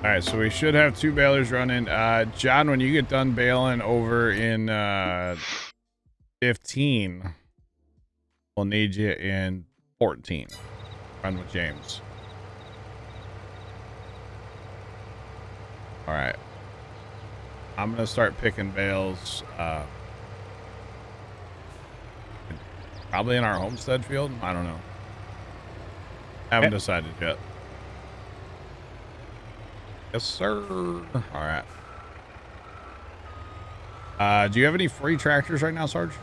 All right, so we should have 2 balers running. John, when you get done baling over in 15, we'll need you in 14. Run with James. All right. I'm going to start picking bales. Probably in our homestead field. I don't know. Haven't decided yet. Yes, sir. All right. Do you have any free tractors right now, Sarge?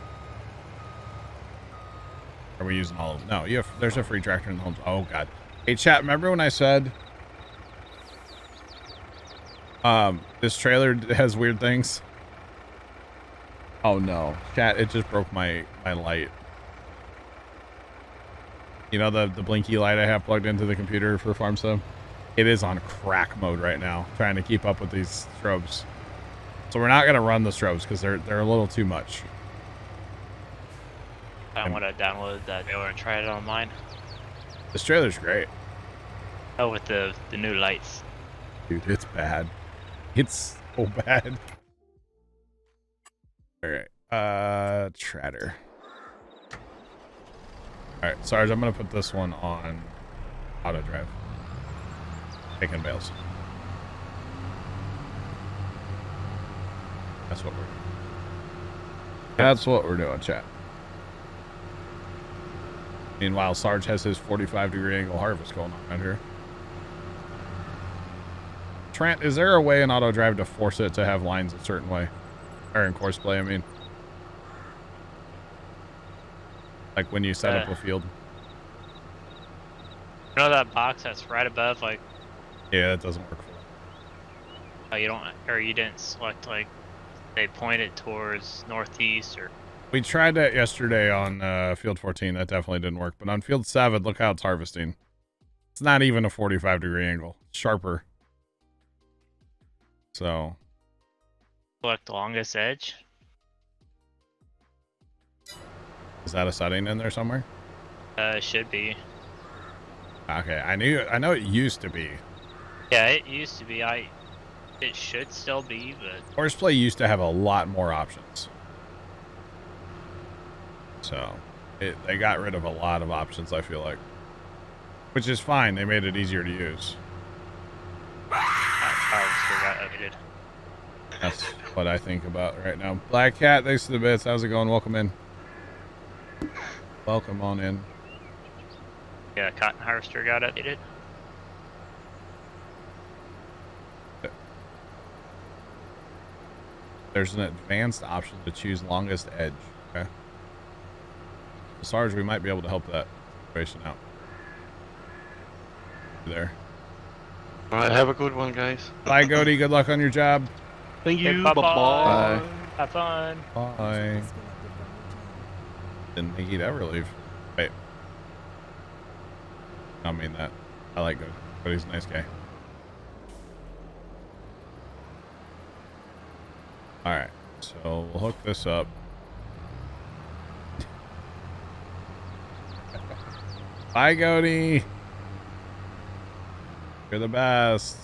Are we using all of them? No, there's a free tractor in the home. Oh, God. Hey, chat, remember when I said this trailer has weird things? Oh, no. Chat, it just broke my light. You know the blinky light I have plugged into the computer for farm stuff? It is on crack mode right now, trying to keep up with these strobes. So we're not going to run the strobes because they're a little too much. I want to download that trailer and try it on mine. This trailer's great. Oh, with the new lights. Dude, it's bad. It's so bad. All right. Tratter. All right, Sarge, I'm going to put this one on auto drive. Taking bales. That's what we're doing. That's what we're doing, chat. Meanwhile, Sarge has his 45-degree angle harvest going on right here. Trent, is there a way in auto drive to force it to have lines a certain way? Or in course play, I mean. Like when you set up a field. You know that box that's right above, like... Yeah, that doesn't work for it. Oh, you don't, or you didn't select, like, they pointed towards northeast, or... We tried that yesterday on field 14. That definitely didn't work. But on field 7, look how it's harvesting. It's not even a 45-degree angle. It's sharper. So... Select the longest edge. Is that a setting in there somewhere? It should be. Okay, I know it used to be. Yeah, it used to be. It should still be, but... Horseplay used to have a lot more options. So, they got rid of a lot of options, I feel like. Which is fine. They made it easier to use. Harvester got updated. That's what I think about right now. Black Cat, thanks to the bits. How's it going? Welcome in. Welcome on in. Yeah, cotton harvester got updated. There's an advanced option to choose longest edge. Okay. Sarge, we might be able to help that situation out. There. All right, have a good one, guys. Bye, Goaty. Good luck on your job. Thank you. Hey, bye-bye. Have fun. Bye. Didn't think he'd ever leave. Wait. I don't mean that. I like Goaty, but he's a nice guy. Alright, so we'll hook this up. Bye, Goaty. You're the best.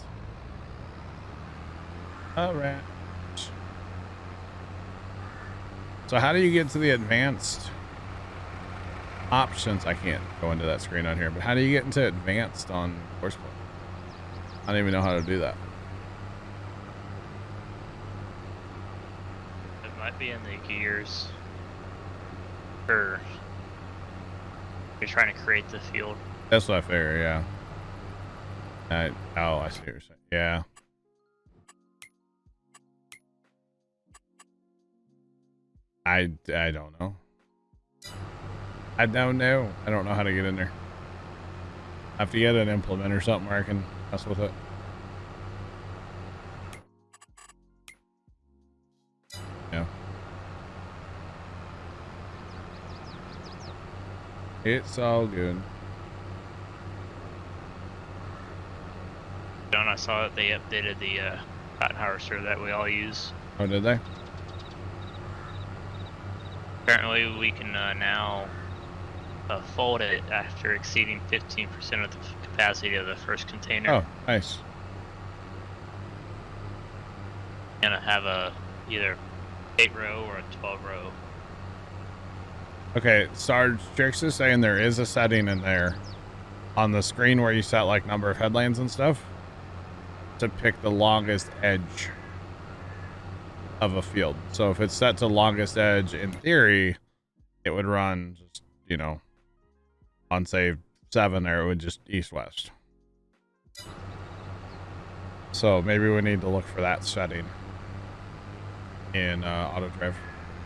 Alright. So how do you get to the advanced options? I can't go into that screen on here, but how do you get into advanced on Horseplay? I don't even know how to do that. It might be in the gears. Or you're trying to create the field. That's what I figure, yeah. Oh, I see what you're saying. Yeah. I don't know. I don't know. I don't know how to get in there. I have to get an implement or something where I can mess with it. Yeah. It's all good. John, I saw that they updated the cotton harvester that we all use. Oh, did they? Apparently we can now fold it after exceeding 15% of the capacity of the first container. Oh, nice. Gonna have a either 8 row or a 12 row. Okay, Sarge, Trix is saying there is a setting in there on the screen where you set like number of headlands and stuff to pick the longest edge of a field. So if it's set to longest edge, in theory, it would run just, you know, on say 7 there, it would just east-west. So maybe we need to look for that setting in auto drive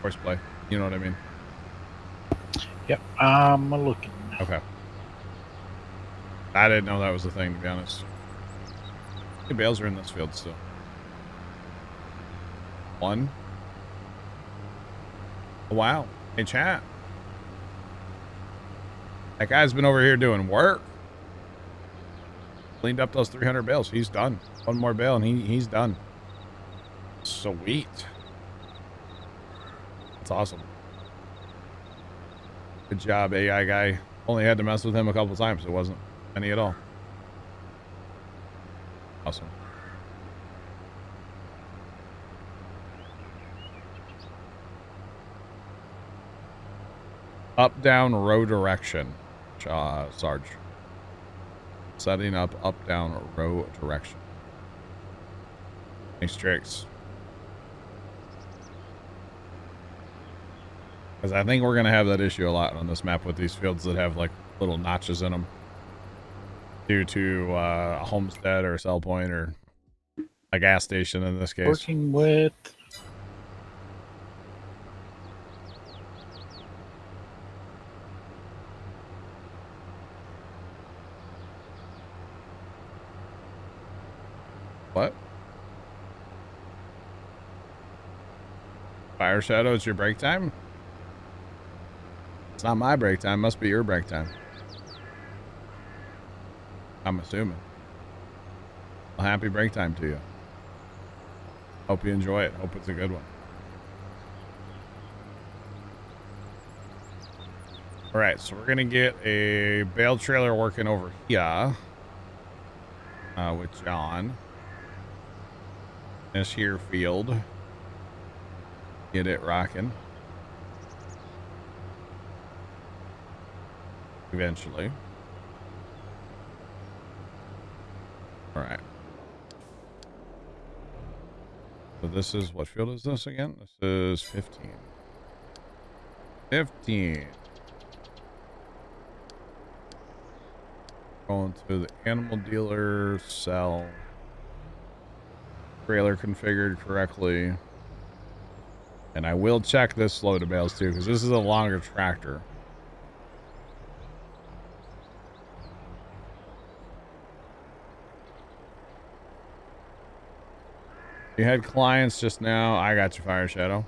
horseplay. You know what I mean? Yep, I'm looking. Okay. I didn't know that was a thing, to be honest. How many bales are in this field still? 1. Oh, wow. Hey, chat. That guy's been over here doing work. Cleaned up those 300 bales. He's done. 1 more bale and he's done. Sweet. That's awesome. Good job, AI guy. Only had to mess with him a couple times. It wasn't any at all. Awesome. Up, down, row direction. Sarge. Setting up, down, row direction. Thanks, Tricks. Because I think we're going to have that issue a lot on this map with these fields that have like little notches in them. Due to a homestead or a sell point or a gas station in this case. Working with. What? Fire Shadow, it's your break time? It's not my break time. Must be your break time. I'm assuming. Well, happy break time to you. Hope you enjoy it. Hope it's a good one. All right, so we're gonna get a bale trailer working over here with John. This here field. Get it rocking. Eventually. All right. So this is, what field is this again? This is 15. 15. Going to the animal dealer, sell. Trailer configured correctly. And I will check this load of bales too, because this is a longer tractor. You had clients just now. I got you, Fire Shadow.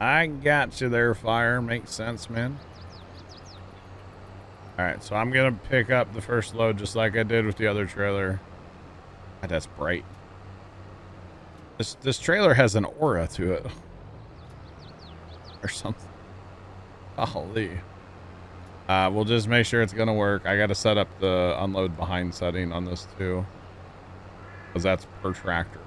I got you there, Fire. Makes sense, man. Alright, so I'm going to pick up the first load just like I did with the other trailer. God, that's bright. This trailer has an aura to it. Or something. Holy. We'll just make sure it's gonna work. I gotta set up the unload behind setting on this too, because that's per tractor.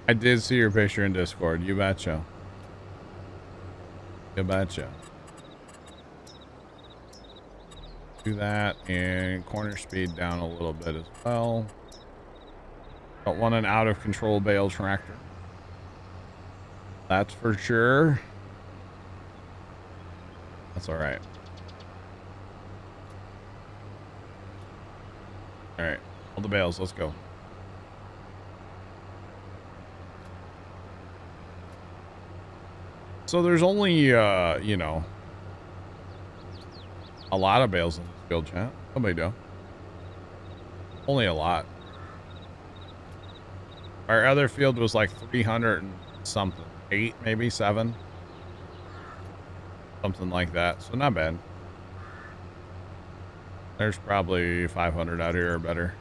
I did see your picture in Discord. You betcha. You betcha. Do that and corner speed down a little bit as well. Don't want an out of control bale tractor. That's for sure. That's all right. All right, all the bales, let's go. So there's only, you know, a lot of bales in this field, chat. Somebody do. Only a lot. Our other field was like 300 and something. 8, maybe 7. Something like that. So not bad. There's probably 500 out here or better.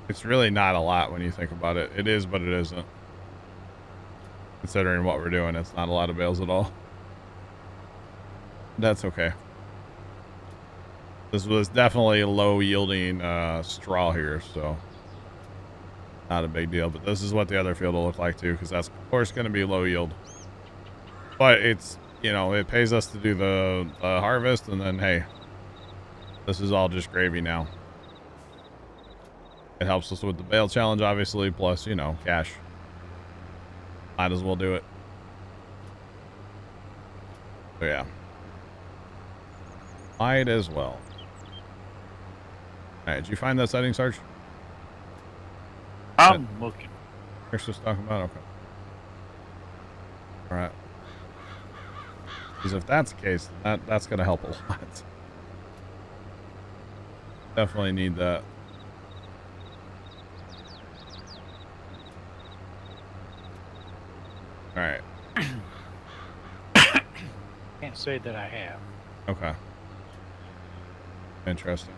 It's really not a lot when you think about it. It is, but it isn't. Considering what we're doing, it's not a lot of bales at all. That's okay. This was definitely low yielding straw here, so not a big deal. But this is what the other field will look like too, because that's of course going to be low yield. But it's, you know, it pays us to do the harvest, and then hey, this is all just gravy now. It helps us with the bale challenge, obviously, plus, you know, cash. Might as well do it. So yeah, might as well. All right, did you find that setting, Sarge? I'm looking. You're just talking about? Okay. All right. Because if that's the case, that's going to help a lot. Definitely need that. All right. Can't say that I have. Okay. Interesting.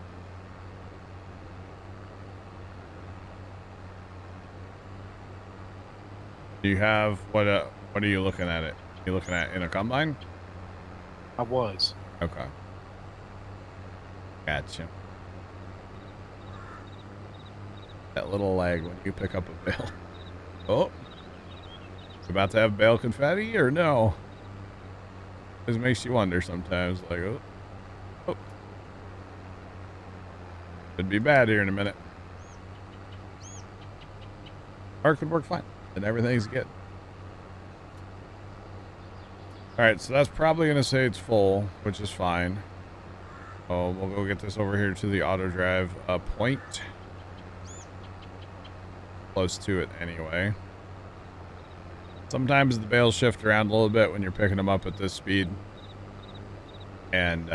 Do you have what are you looking at it? You looking at in a combine? I was. Okay. Gotcha. That little lag when you pick up a bale. Oh. About to have bale confetti or no? It makes you wonder sometimes, like, oh. Could be bad here in a minute. Or it could work fine. And everything's good. Alright, so that's probably going to say it's full, which is fine. Oh, we'll go get this over here to the auto drive point. Close to it anyway. Sometimes the bales shift around a little bit when you're picking them up at this speed. And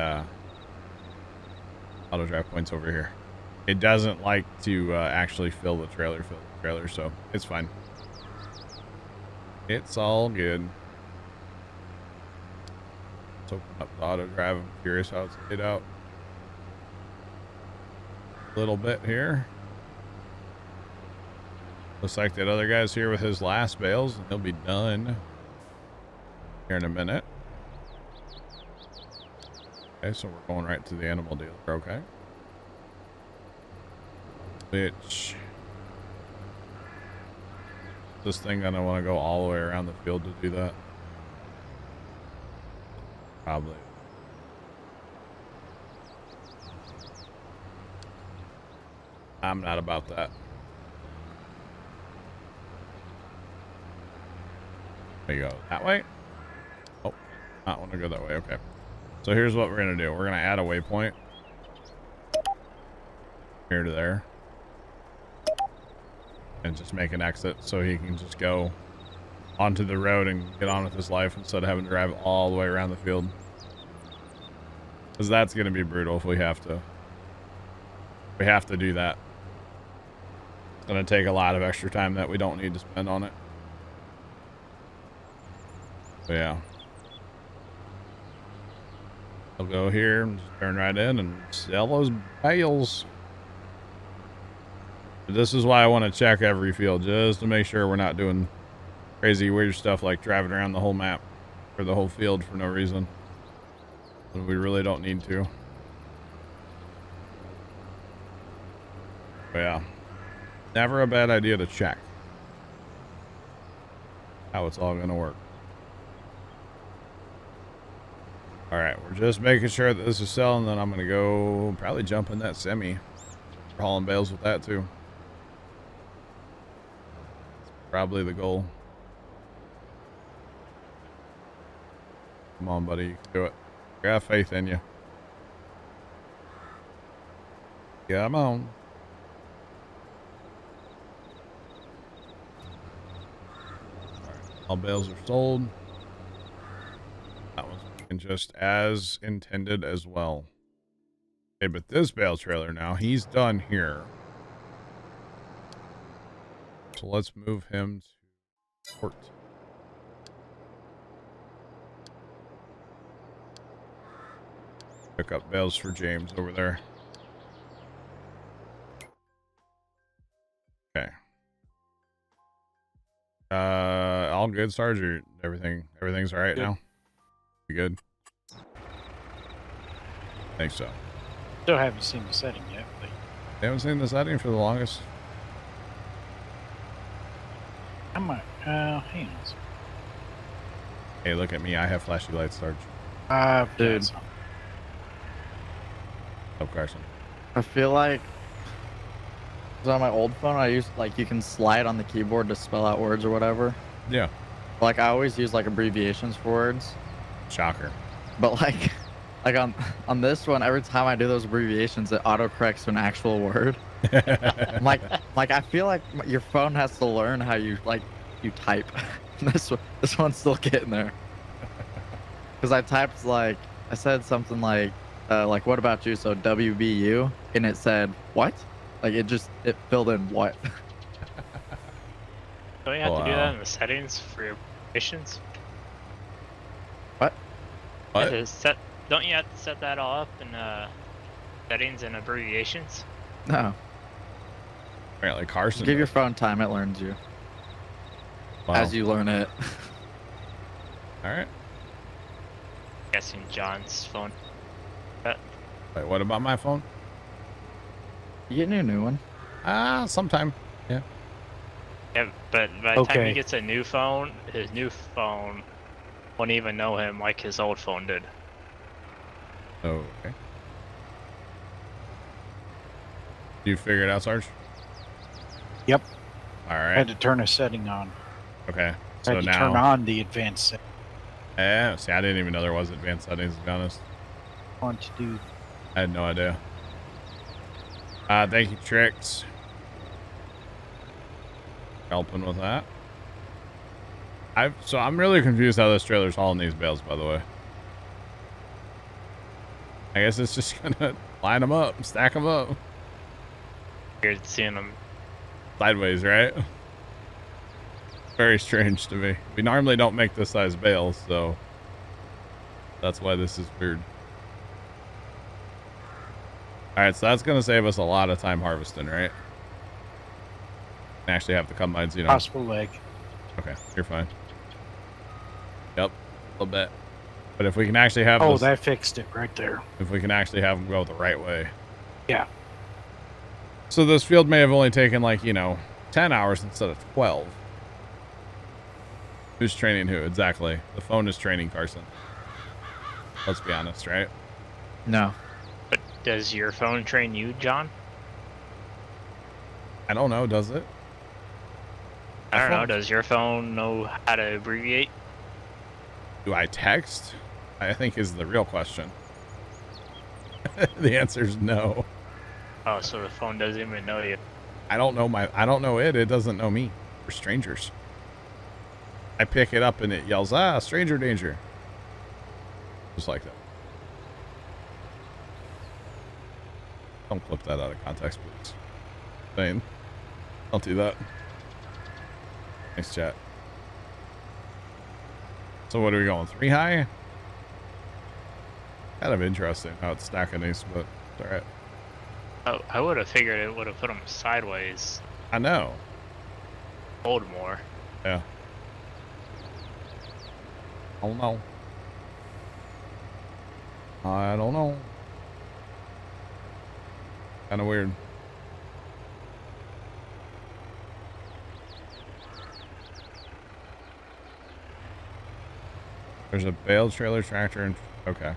auto drive point's over here. It doesn't like to actually fill the trailer, so it's fine. It's all good. Let's open up the auto drive. I'm curious how it's laid out. A little bit here. Looks like that other guy's here with his last bales, and he'll be done here in a minute. Okay, so we're going right to the animal dealer. Okay. Which this thing gonna want to go all the way around the field to do that? Probably. I'm not about that. There you go. That way? Oh, not want to go that way. Okay. So here's what we're going to do. We're going to add a waypoint. Here to there. And just make an exit so he can just go onto the road and get on with his life instead of having to drive all the way around the field. Because that's going to be brutal if we have to. We have to do that. It's going to take a lot of extra time that we don't need to spend on it. So yeah. I'll go here and just turn right in and sell those bales. This is why I want to check every field, just to make sure we're not doing crazy weird stuff like driving around the whole map or the whole field for no reason. When we really don't need to. But yeah. Never a bad idea to check how it's all going to work. Alright, we're just making sure that this is selling, then I'm going to go probably jump in that semi. We're hauling bales with that too. That's probably the goal. Come on, buddy, you can do it. I got faith in you. Come on. Alright, all bales are sold. That one's looking just as intended as well. Okay, but this bale trailer now, he's done here. So let's move him to port. Pick up bales for James over there. Okay. All good, Sarge? Or everything's all right now? You good? Think so. Still haven't seen the setting yet, but They haven't seen the setting for the longest. I might. Hang on. Hey, look at me. I have flashy lights, Sarge. Dude. Dude. Oh, Carson. I feel like 'cause on my old phone, I used like you can slide on the keyboard to spell out words or whatever. Yeah. Like I always use like abbreviations for words, Shocker. but like on this one, every time I do those abbreviations, it autocorrects to an actual word. I'm like I feel like your phone has to learn how you type. This one's still getting there. Because I typed I said something like what about you? So WBU, and it said what? Like it filled in what? Don't you have to do Wow. that in the settings for your missions? What? What? Don't you have to set that all up in settings and abbreviations? No. Apparently Carson. Give your does. phone time; it learns you Wow. as you learn it. All right. Guessing John's phone. Wait, what about my phone? You get a new one. Sometime. Yeah. Yeah, but by the time Okay. he gets a new phone, his new phone won't even know him like his old phone did. Oh, okay. You figured it out, Sarge? Yep. All I right. had to turn a setting on. Okay. I So had to now. turn on the advanced setting. See, I didn't even know there was advanced settings, to be honest. I want to do. I had no idea. Thank you, Tricks. Helping with that. So I'm really confused how this trailer's hauling these bales, by the way. I guess it's just gonna line them up, stack them up. Weird seeing him. Sideways, right? Very strange to me. We normally don't make this size bales, so that's why this is weird. Alright, so that's gonna save us a lot of time harvesting, right? Actually have the combines, you know. Possible leg. Okay, you're fine. Yep, a little bit. But if we can actually have Oh, this, that fixed it right there. if we can actually have them go the right way. Yeah. So this field may have only taken 10 hours instead of 12. Who's training who? Exactly. The phone is training Carson. Let's be honest, right? No. But does your phone train you, John? I don't know, does it? I don't know. phone- Does your phone know how to abbreviate? Do I text? I think is the real question. The answer is no. Oh, so the phone doesn't even know you. I don't know it. It doesn't know me. We're strangers. I pick it up and it yells, stranger danger. Just like that. Don't clip that out of context, please. Saying, don't do that. Nice chat. So what are we going? 3 high? Kind of interesting how it's stacking these, but it's alright. Oh, I would have figured it would have put them sideways. I know. Hold more. Yeah. I don't know. I don't know. Kind of weird. There's a bale trailer tractor and okay.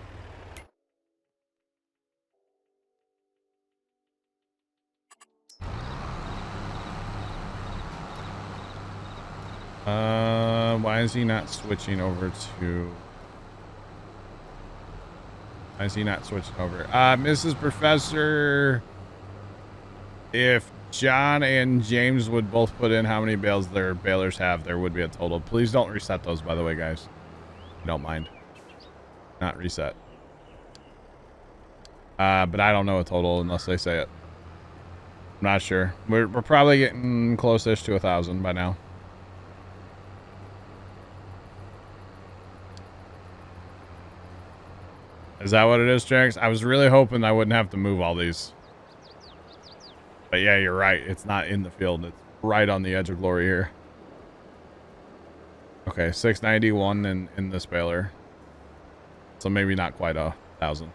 Why is he not switching over to? Why is he not switching over? Mrs. Professor, if John and James would both put in how many bales their balers have, there would be a total. Please don't reset those, by the way, guys. I don't mind. Not reset. But I don't know a total unless they say it. I'm not sure. We're probably getting close-ish to 1,000 by now. Is that what it is, Jax? I was really hoping I wouldn't have to move all these. But yeah, you're right. It's not in the field. It's right on the edge of glory here. Okay, 691 in this baler. So maybe not quite 1,000.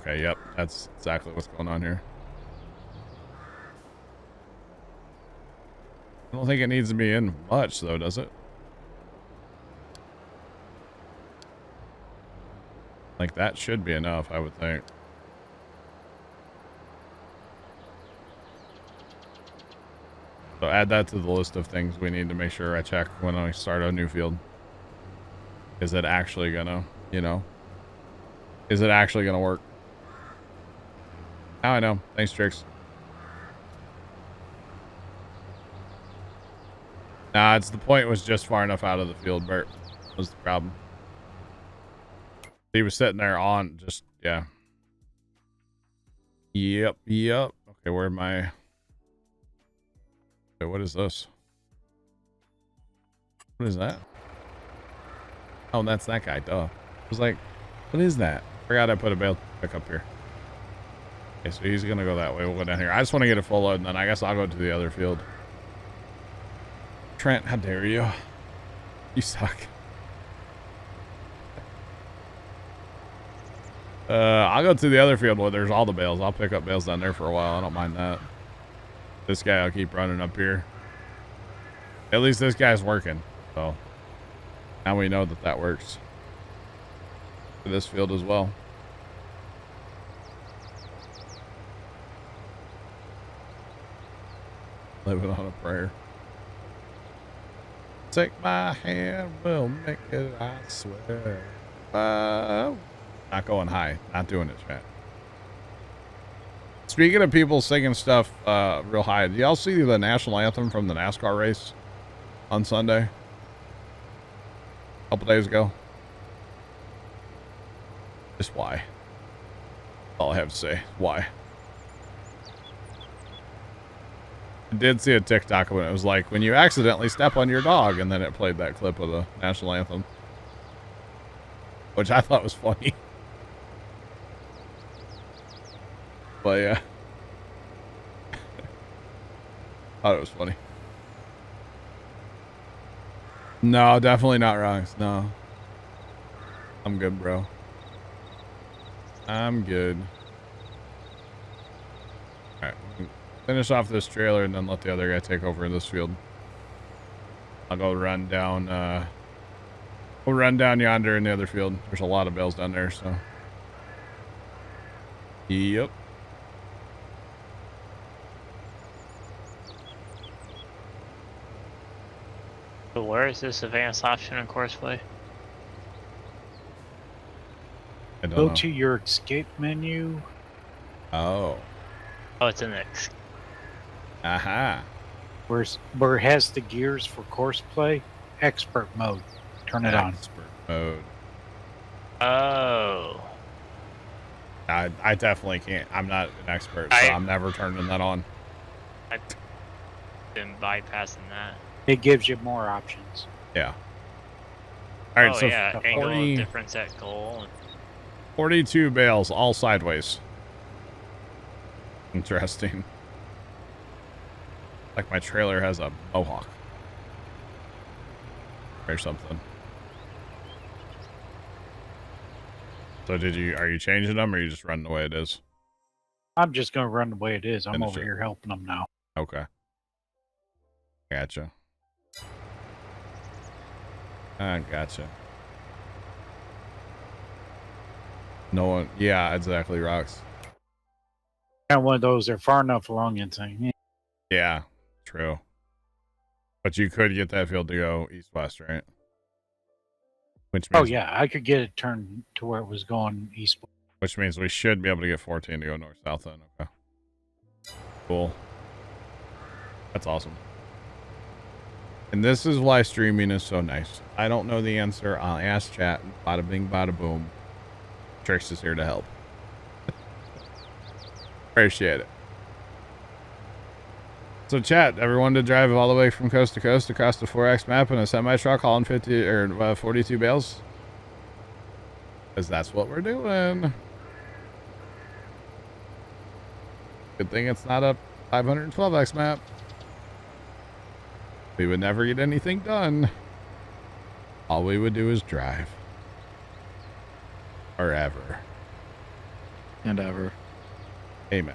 Okay, yep. That's exactly what's going on here. I don't think it needs to be in much, though, does it? Like, that should be enough, I would think. So add that to the list of things we need to make sure I check when I start a new field. Is it actually gonna, you know? Is it actually gonna work? Now I know. Thanks, Trix. Nah, it's the point was just far enough out of the field, Bert. Was the problem. He was sitting there on just, yeah. Yep. Okay, where am I? Okay, what is this? What is that? Oh, that's that guy, duh. I was like, what is that? Forgot I put a bale pick up here. Okay, so he's gonna go that way. We'll go down here. I just want to get a full load, and then I guess I'll go to the other field. Trent, how dare you? You suck. I'll go to the other field where there's all the bales. I'll pick up bales down there for a while. I don't mind that. This guy I'll keep running up here. At least this guy's working. So now we know that that works. For this field as well. Living on a prayer. Take my hand, we'll make it, I swear. Not going high. Not doing it, chat. Speaking of people singing stuff real high, did y'all see the national anthem from the NASCAR race on Sunday? A couple days ago? Just why? That's all I have to say. Why? I did see a TikTok when it was like, when you accidentally step on your dog, and then it played that clip of the national anthem. Which I thought was funny. But yeah. Thought it was funny. No, definitely not wrong. No. I'm good, bro. I'm good. Alright. Finish off this trailer and then let the other guy take over in this field. I'll go run down, we'll run down yonder in the other field. There's a lot of bales down there, so. Yep. So where is this advanced option in courseplay? I don't Go know. to your escape menu. Oh. Oh, it's in the Aha. Where it has the gears for course play. Expert mode. Turn it on. Expert mode. Oh. I definitely can't. I'm not an expert, so I'm never turning that on. I've been bypassing that. It gives you more options. Yeah. All right, oh, so yeah, angle 40, of difference at goal. 42 bales, all sideways. Interesting. Like my trailer has a mohawk. Or something. So are you changing them or are you just running the way it is? I'm just going to run the way it is. I'm Finish over it. here helping them now. Okay. Gotcha. I gotcha. No one, yeah, exactly, Rocks. Kind of one of those, they're far enough along and saying, Yeah, true. But you could get that field to go east-west, right? Which means, oh yeah, I could get it turned to where it was going east. which means we should be able to get 14 to go north-south then. Okay. Cool. That's awesome. And this is why streaming is so nice. I don't know the answer. I'll ask chat. Bada bing, bada boom. Trix is here to help. Appreciate it. So chat, everyone to drive all the way from coast to coast across the 4X map in a semi-truck hauling 50 or 42 bales? Because that's what we're doing. Good thing it's not a 512X map. We would never get anything done. All we would do is drive. Forever. and ever. Amen.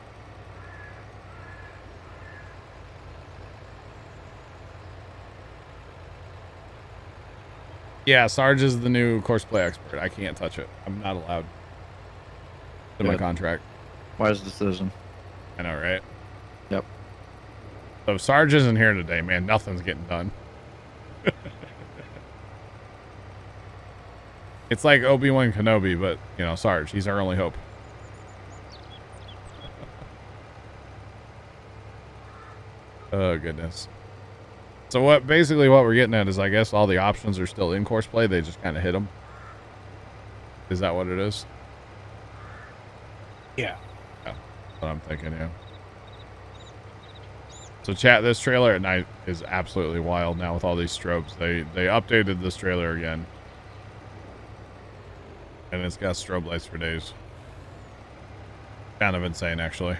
Yeah, Sarge is the new courseplay expert. I can't touch it. I'm not allowed. In my Good. contract. Wise decision. I know, right? Yep. So if Sarge isn't here today, man, nothing's getting done. It's like Obi-Wan Kenobi, but, you know, Sarge, he's our only hope. Oh, goodness. So basically what we're getting at is, I guess all the options are still in course play. They just kind of hit them. Is that what it is? Yeah. Yeah, that's what I'm thinking, yeah. So chat, this trailer at night is absolutely wild now with all these strobes. They updated this trailer again. And it's got strobe lights for days. Kind of insane, actually.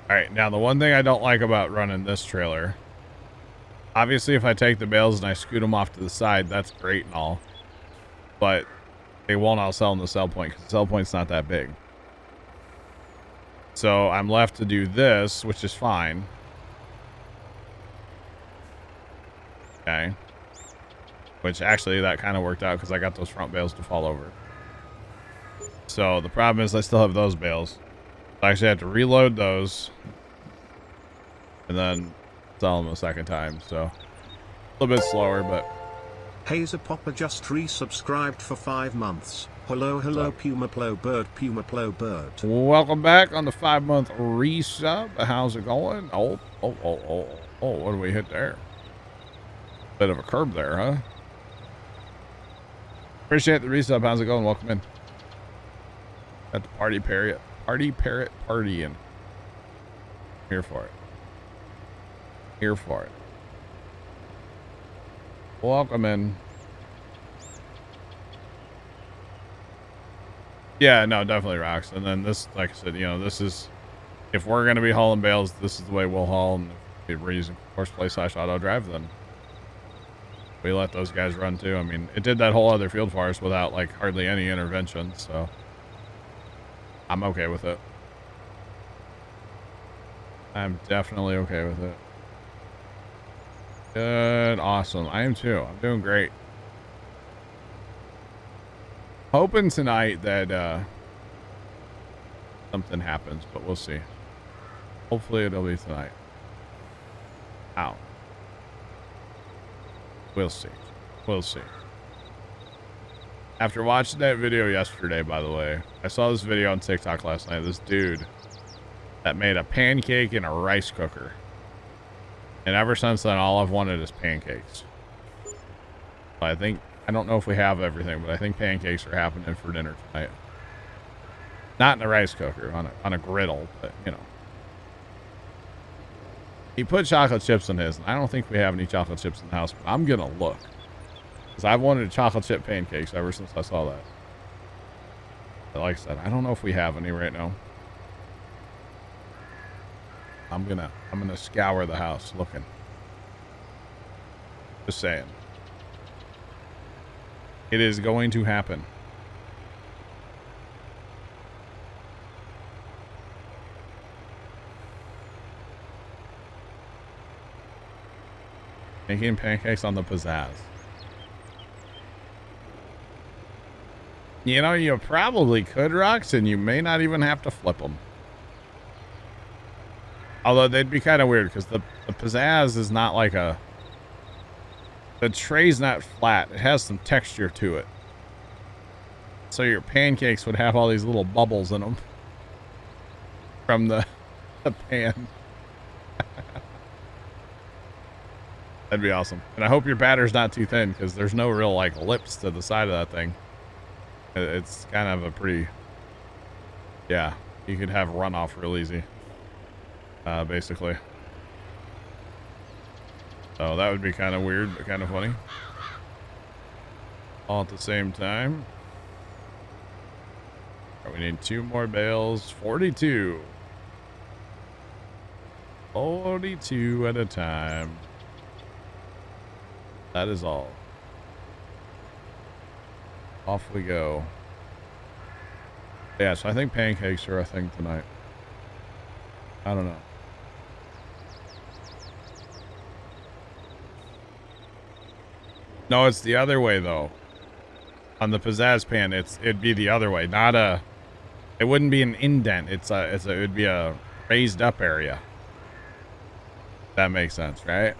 Alright, now the one thing I don't like about running this trailer, obviously if I take the bales and I scoot them off to the side, that's great and all. But they won't outsell in the sell point because the sell point's not that big. So I'm left to do this, which is fine. Okay. Which actually that kind of worked out because I got those front bales to fall over. So the problem is I still have those bales. So I actually have to reload those and then sell them a second time. So a little bit slower, but Hazer Popper just resubscribed for 5 months. Hello, hello, Puma Plow Bird, Puma Plow Bird. welcome back on the 5-month resub. How's it going? Oh, what do we hit there? Bit of a curb there, huh? Appreciate the resub. How's it going? Welcome in. At the party parrot partying. Here for it. Here for it. Welcome in. Yeah, no, definitely rocks. And then this, like I said, you know, this is, if we're going to be hauling bales, this is the way we'll haul. And if we're using courseplay / auto drive, then we let those guys run too. I mean, it did that whole other field for us without like hardly any intervention, so I'm okay with it. I'm definitely okay with it. Good, awesome. I am too. I'm doing great. Hoping tonight that something happens, but we'll see. Hopefully it'll be tonight. Ow. We'll see. We'll see. After watching that video yesterday, by the way, I saw this video on TikTok last night. This dude that made a pancake in a rice cooker. And ever since then, all I've wanted is pancakes. I don't know if we have everything, but I think pancakes are happening for dinner tonight. Not in a rice cooker, on a griddle, but, you know. He put chocolate chips in his, and I don't think we have any chocolate chips in the house, but I'm going to look. Because I've wanted chocolate chip pancakes ever since I saw that. But like I said, I don't know if we have any right now. I'm gonna scour the house looking. Just saying. It is going to happen. Making pancakes on the pizzazz. You know, you probably could, Rox, and you may not even have to flip them. Although they'd be kind of weird because the pizzazz is not like a... The tray's not flat. It has some texture to it. So your pancakes would have all these little bubbles in them. From the pan. That'd be awesome. And I hope your batter's not too thin because there's no real like lips to the side of that thing. It's kind of a pretty... Yeah, you could have runoff real easy. Basically. So that would be kind of weird, but kind of funny. All at the same time. Right, we need 2 more bales. 42. 42 at a time. That is all. Off we go. Yeah, so I think pancakes are a thing tonight. I don't know. No, it's the other way though. On the pizzazz pan, it'd be the other way, not a. It wouldn't be an indent. It would be a raised up area. That makes sense, right?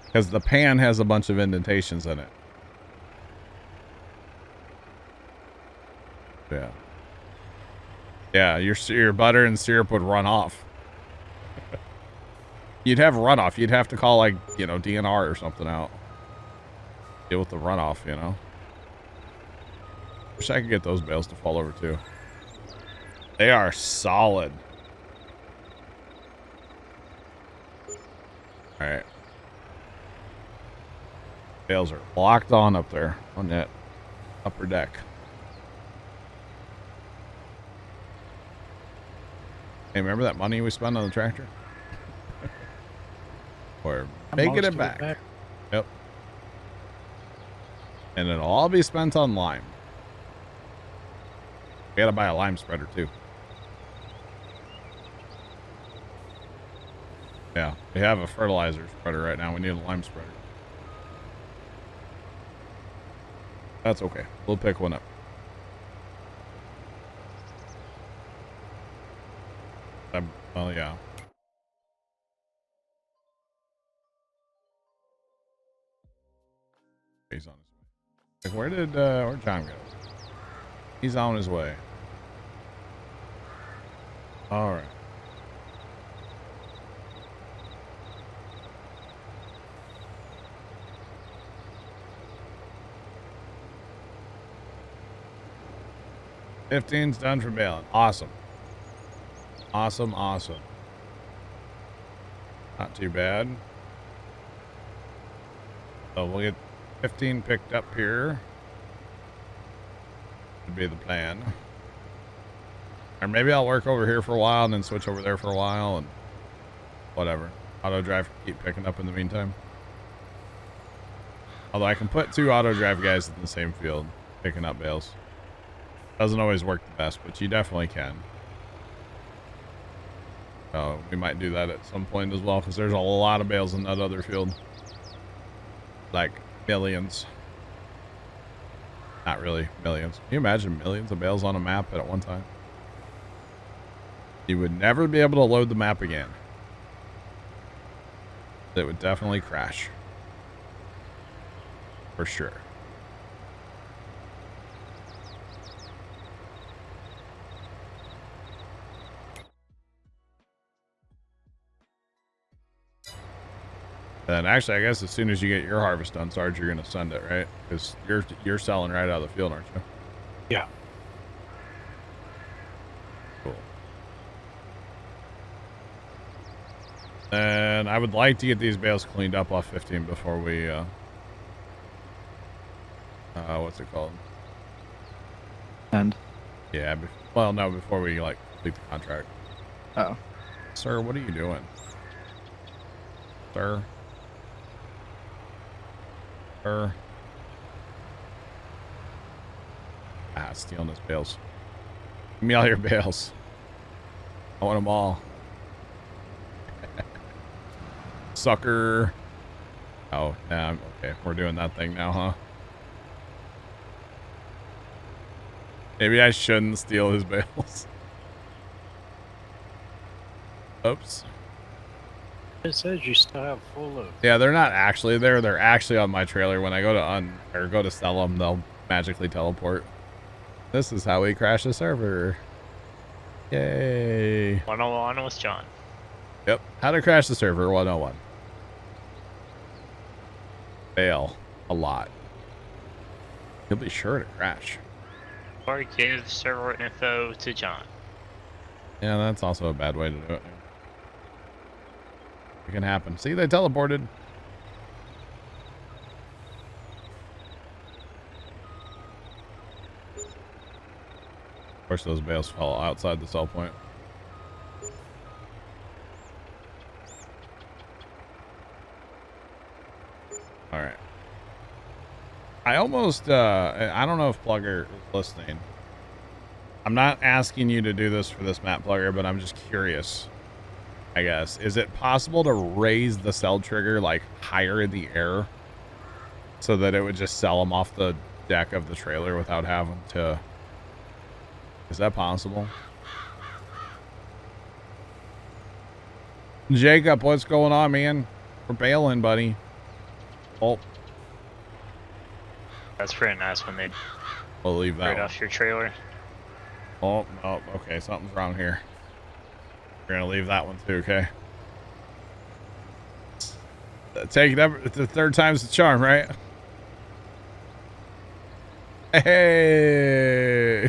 Because the pan has a bunch of indentations in it. Yeah. Yeah, your butter and syrup would run off. You'd have runoff. You'd have to call, like, you know, DNR or something out. Deal with the runoff, you know? Wish I could get those bales to fall over, too. They are solid. Alright. Bales are locked on up there on that upper deck. Hey, remember that money we spent on the tractor? We're making it back. Yep. And it'll all be spent on lime. We gotta buy a lime spreader too. Yeah, we have a fertilizer spreader right now. We need a lime spreader. That's okay. We'll pick one up. Well, yeah. He's on his way. Like, where'd John go? He's on his way. All right. $15's done for baling. Awesome. Awesome, awesome. Not too bad. So we'll get 15 picked up here. Would be the plan. Or maybe I'll work over here for a while and then switch over there for a while and whatever. Auto drive keep picking up in the meantime. Although I can put 2 auto drive guys in the same field picking up bales. Doesn't always work the best, but you definitely can. So we might do that at some point as well, because there's a lot of bales in that other field. Like millions. Not really millions. Can you imagine millions of bales on a map at one time? You would never be able to load the map again. It would definitely crash. For sure. And actually, I guess as soon as you get your harvest done, Sarge, you're going to send it, right? Because you're selling right out of the field, aren't you? Yeah. Cool. And I would like to get these bales cleaned up off 15 before we, what's it called? And Yeah, well, no, before we, like, complete the contract. oh, Sir, what are you doing? Sir? Sir? Ah, stealing his bales. Give me all your bales. I want them all. Sucker. Oh, yeah, okay. We're doing that thing now, huh? Maybe I shouldn't steal his bales. Oops. It says you still have full load. Yeah, they're not actually there. They're actually on my trailer. When I go to go to sell them, they'll magically teleport. This is how we crash the server. Yay. 101 with John. Yep. How to crash the server 101. Fail a lot. You'll be sure to crash. Or give server info to John. Yeah, that's also a bad way to do it. It can happen. See, they teleported. Of course, those bales fell outside the sell point. All right. I almost, I don't know if Plugger is listening. I'm not asking you to do this for this map, Plugger, but I'm just curious, I guess. Is it possible to raise the cell trigger, like, higher in the air so that it would just sell them off the deck of the trailer without having to... Is that possible? Jacob, what's going on, man? We're bailing, buddy. Oh. That's pretty nice when they We'll leave that right one. off your trailer. Oh, no. Okay, something's wrong here. We're going to leave that one too, okay? Take it up. The third time's the charm, right? Hey!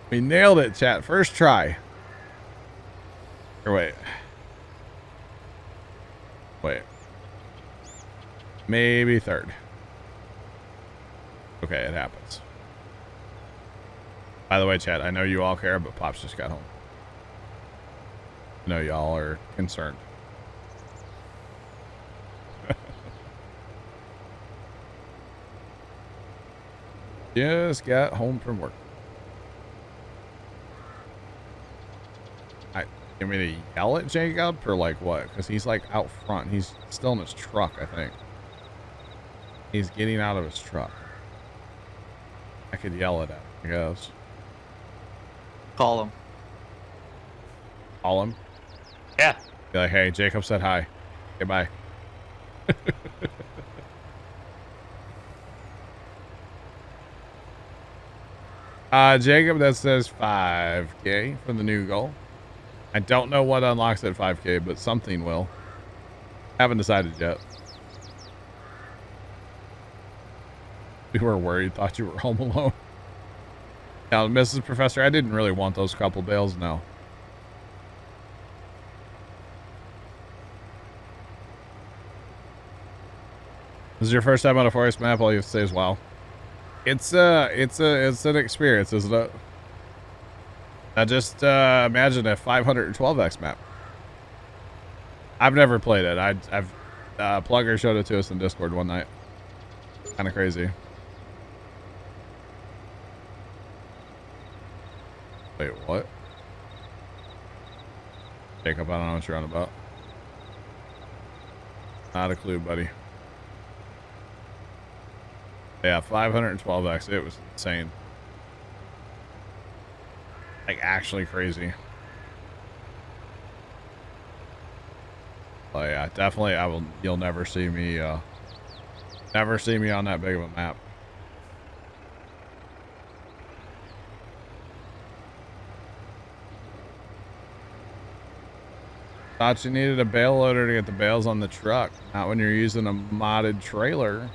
We nailed it, chat. First try. Or wait. Wait. Maybe third. Okay, it happens. By the way, chat, I know you all care, but Pops just got home. I know y'all are concerned. Just got home from work. You want me to yell at Jacob or like what? Because he's like out front. He's still in his truck, I think. He's getting out of his truck. I could yell at him, I guess. Call him. Call him. Yeah. Be like, hey, Jacob said hi. Okay, bye. Jacob, that says 5K for the new goal. I don't know what unlocks at 5K, but something will. Haven't decided yet. We were worried, thought you were home alone. Now, Mrs. Professor, I didn't really want those couple bales, no. This is your first time on a forest map, all you have to say is wow. It's an experience, isn't it? Now just imagine a 512x map. I've never played it. I've Plugger showed it to us in Discord one night. Kind of crazy. Wait, what? Jacob, I don't know what you're on about. Not a clue, buddy. Yeah, 512x. It was insane. Like, actually crazy. Oh yeah, definitely. You'll never see me. Never see me on that big of a map. Thought you needed a bale loader to get the bales on the truck. Not when you're using a modded trailer.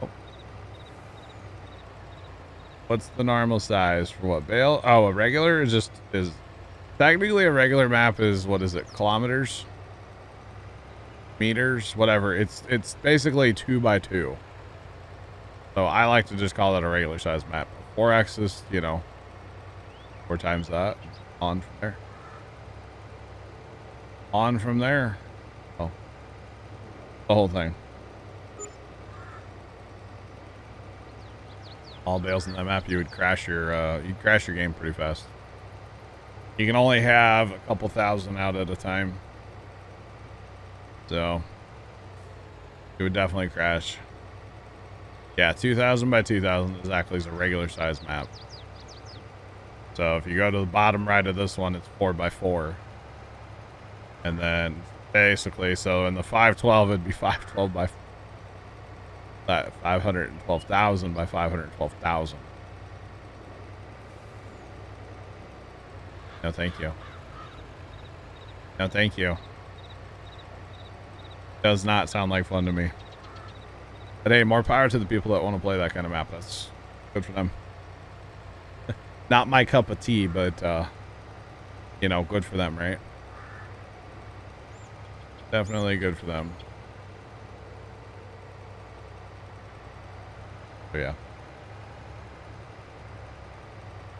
Oh. What's the normal size for what bale? Oh, a regular is technically a regular map is, what is it? Kilometers? Meters? Whatever. It's basically 2x2. So I like to just call it a regular size map. 4x is, 4 times that. On from there. On from there. Oh. The whole thing. All bales in that map, you would crash your game pretty fast. You can only have a couple thousand out at a time. So it would definitely crash. Yeah, 2000 by 2000 exactly is a regular size map. So if you go to the bottom right of this one, it's 4x4. And then basically, so in the 512, it'd be 512 by 512,000 by 512,000. No, thank you. No, thank you. Does not sound like fun to me. But hey, more power to the people that want to play that kind of map. That's good for them. Not my cup of tea, but, good for them, right? Definitely good for them. So yeah.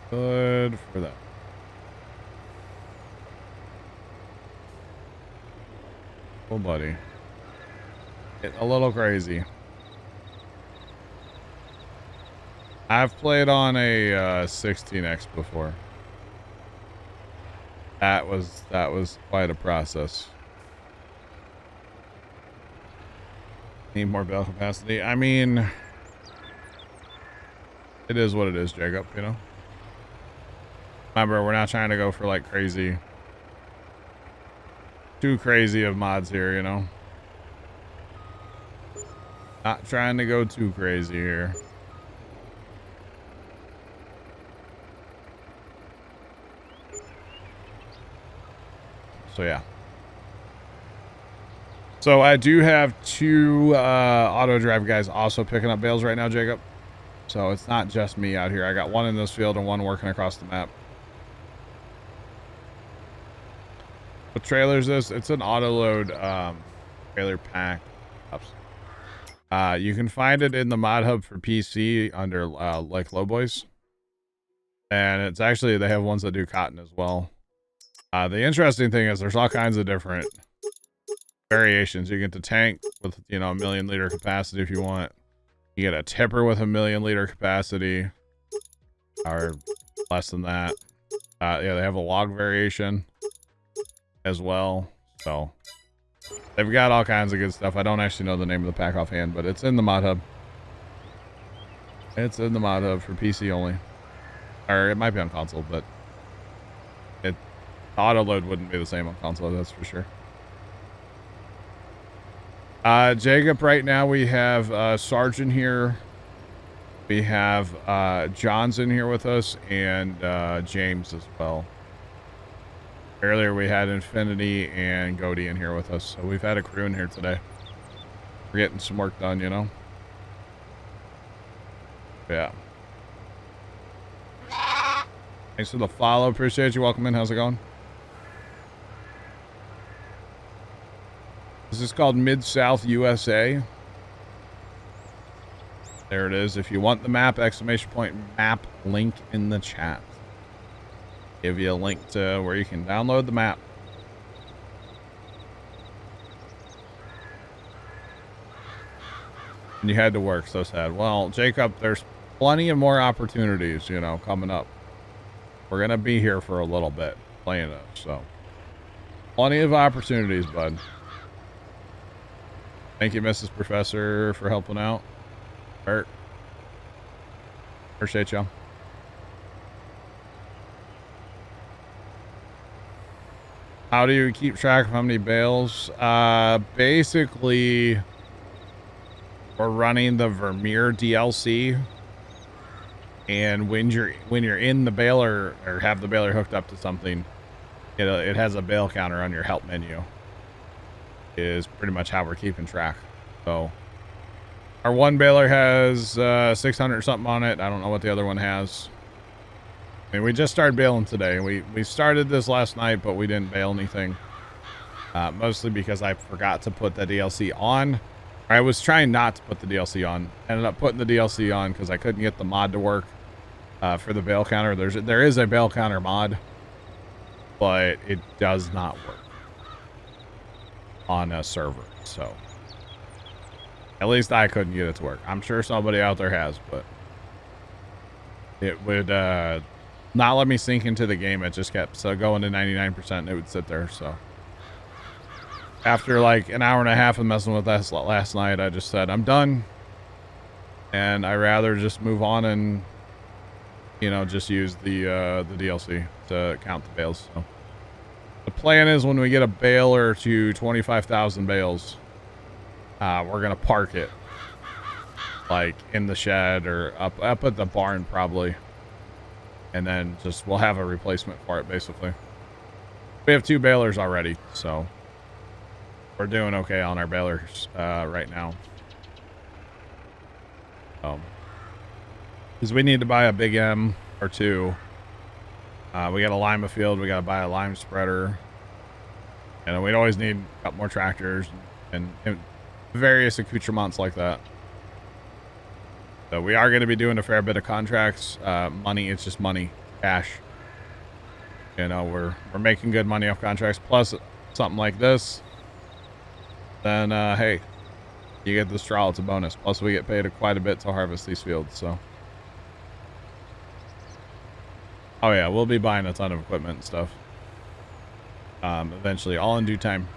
Good for them. Oh, buddy. Getting a little crazy. I've played on a 16X before. That was quite a process. Need more bale capacity. I mean, it is what it is, Jacob, you know? Remember, we're not trying to go for like crazy, too crazy of mods here, you know? Not trying to go too crazy here. So yeah. So I do have two auto drive guys also picking up bales right now, Jacob. So it's not just me out here. I got one in this field and one working across the map. What trailer is this? It's an auto load trailer pack. You can find it in the mod hub for PC under like Low Boys. And it's actually, they have ones that do cotton as well. The interesting thing is there's all kinds of different variations. You get the tank with, you know, 1,000,000 liter capacity if you want. You get a tipper with 1,000,000 liter capacity, or less than that. Yeah, they have a log variation as well. So they've got all kinds of good stuff. I don't actually know the name of the pack offhand, but it's in the mod hub. It's in the mod hub for PC only, or it might be on console, but auto load wouldn't be the same on console, that's for sure. Jacob, right now we have Sergeant here. We have John's in here with us, and James as well. Earlier we had Infinity and Goaty in here with us, so we've had a crew in here today. We're getting some work done, you know? Yeah. Thanks for the follow, appreciate you. Welcome in, how's it going? This is called Mid-South USA. There it is. If you want the map, exclamation point map link in the chat. Give you a link to where you can download the map. And you had to work, so sad. Well, Jacob, there's plenty of more opportunities, you know, coming up. We're going to be here for a little bit playing it, so. Plenty of opportunities, bud. Thank you, Mrs. Professor, for helping out. Bert. Appreciate y'all. How do you keep track of how many bales? Basically, we're running the Vermeer DLC. And when you're in the baler or have the baler hooked up to something, it has a bale counter on your help menu. Is pretty much how we're keeping track. So our one baler has 600 something on it. I don't know what the other one has. I mean, we just started baling today. We started this last night, but we didn't bale anything. Mostly because I forgot to put the DLC on. I was trying not to put the DLC on. Ended up putting the DLC on because I couldn't get the mod to work for the bale counter. There is a bale counter mod, but it does not work on a server. So at least I couldn't get it to work. I'm sure somebody out there has, but it would not let me sync into the game. It just kept going to 99% and it would sit there. So after like an hour and a half of messing with that last night, I just said I'm done, and I rather just move on and, you know, just use the DLC to count the bales. So the plan is when we get a baler to 25,000 bales, we're gonna park it like in the shed or up at the barn probably, and then just we'll have a replacement for it. Basically, we have 2 balers already, so we're doing okay on our balers right now. Because we need to buy a big M or 2. We got a lima field. We got to buy a lime spreader, and we'd always need a couple more tractors and various accoutrements like that. So we are going to be doing a fair bit of contracts. Money, it's just money, cash. You know, we're making good money off contracts. Plus something like this, then hey, You get the straw, it's a bonus. Plus, we get paid quite a bit to harvest these fields, so. Oh yeah, we'll be buying a ton of equipment and stuff. Eventually, all in due time.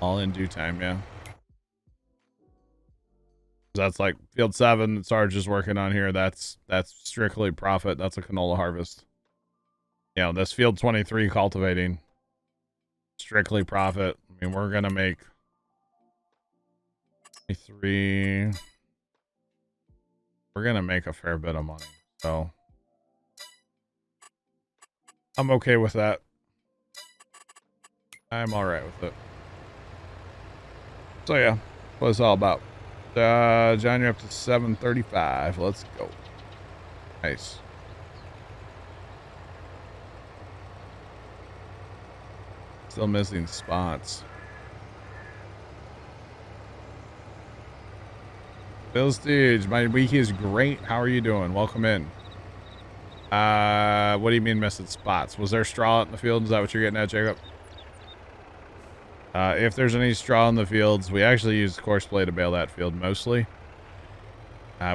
All in due time, yeah. That's like field 7 that Sarge is working on here. That's strictly profit. That's a canola harvest. You know, this field 23 cultivating, strictly profit. I mean, we're gonna make 3. We're gonna make a fair bit of money, so I'm okay with that. I'm all right with it. So yeah, what it's all about. John, you're up to 735. Let's go. Nice. Still missing spots. Bill Stage, my week is great. How are you doing? Welcome in. What do you mean missing spots? Was there straw out in the field? Is that what you're getting at, Jacob? If there's any straw in the fields, we actually use coarse play to bale that field mostly.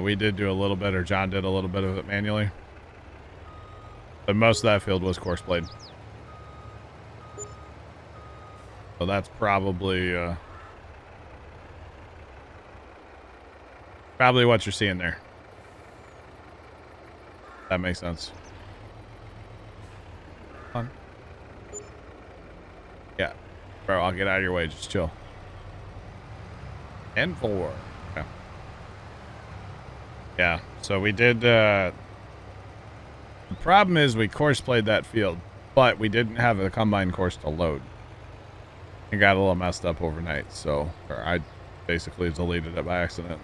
We did do a little bit, or John did a little bit of it manually. But most of that field was coarse played. So that's probably what you're seeing there. That makes sense. Fun. Yeah. Bro, I'll get out of your way. Just chill. And 4. Yeah. Yeah. So we did, the problem is we course played that field, but we didn't have a combine course to load. It got a little messed up overnight, so I basically deleted it by accident.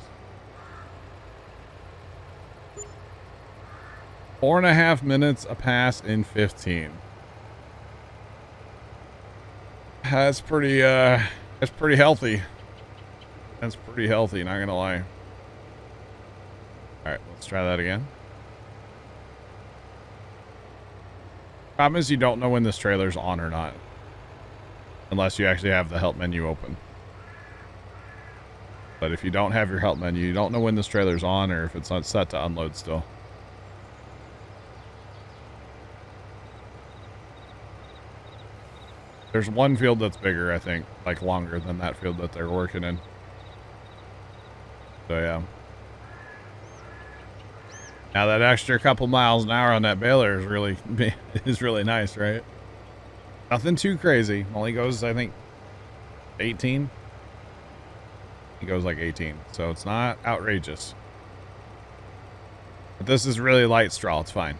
4.5 minutes a pass in 15. That's pretty healthy. That's pretty healthy, not gonna lie. Alright, let's try that again. Problem is you don't know when this trailer's on or not. Unless you actually have the help menu open. But if you don't have your help menu, you don't know when this trailer's on or if it's not set to unload still. There's one field that's bigger, I think, like longer than that field that they're working in. So yeah. Now that extra couple miles an hour on that baler is really nice, right? Nothing too crazy. Only goes, I think, 18. He goes like 18, so it's not outrageous. But this is really light straw. It's fine.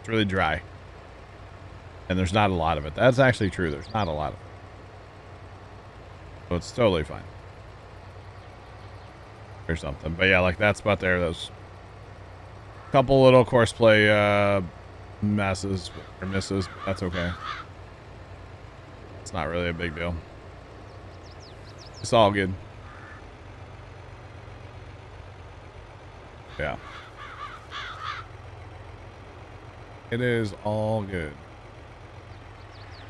It's really dry. And there's not a lot of it. That's actually true. There's not a lot of it. So it's totally fine. Or something. But yeah, like that spot there, those couple little course play messes or misses. That's okay. It's not really a big deal. It's all good. Yeah. It is all good.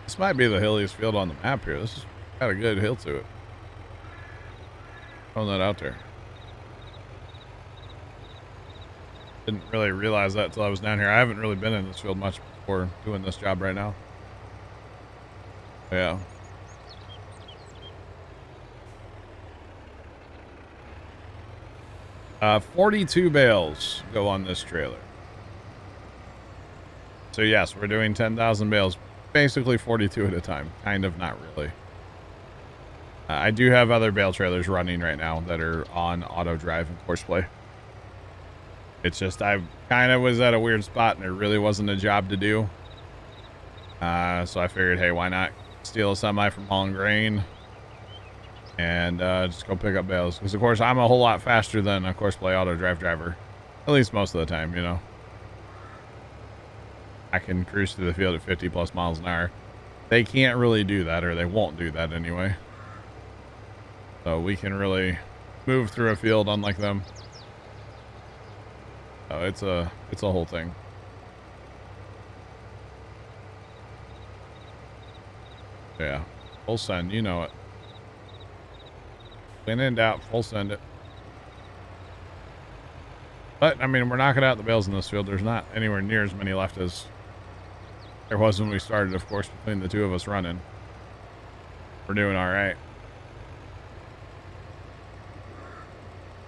This might be the hilliest field on the map here. This has got a good hill to it. Throwing that out there. Didn't really realize that until I was down here. I haven't really been in this field much before doing this job right now. Yeah. Uh, 42 bales go on this trailer. So yes, we're doing 10,000 bales. Basically 42 at a time. Kind of, not really. I do have other bale trailers running right now that are on auto drive and course play. It's just I kind of was at a weird spot and there really wasn't a job to do. So I figured, hey, why not steal a semi from hauling grain and just go pick up bales. Because, of course, I'm a whole lot faster than a course play auto drive driver. At least most of the time, you know. I can cruise through the field at 50 plus miles an hour. They can't really do that, or they won't do that anyway. So we can really move through a field unlike them. Oh, it's a whole thing. Yeah. Full send, you know it. When in doubt, full send it. But, I mean, we're knocking out the bales in this field. There's not anywhere near as many left as there was when we started, of course, between the two of us running. We're doing all right.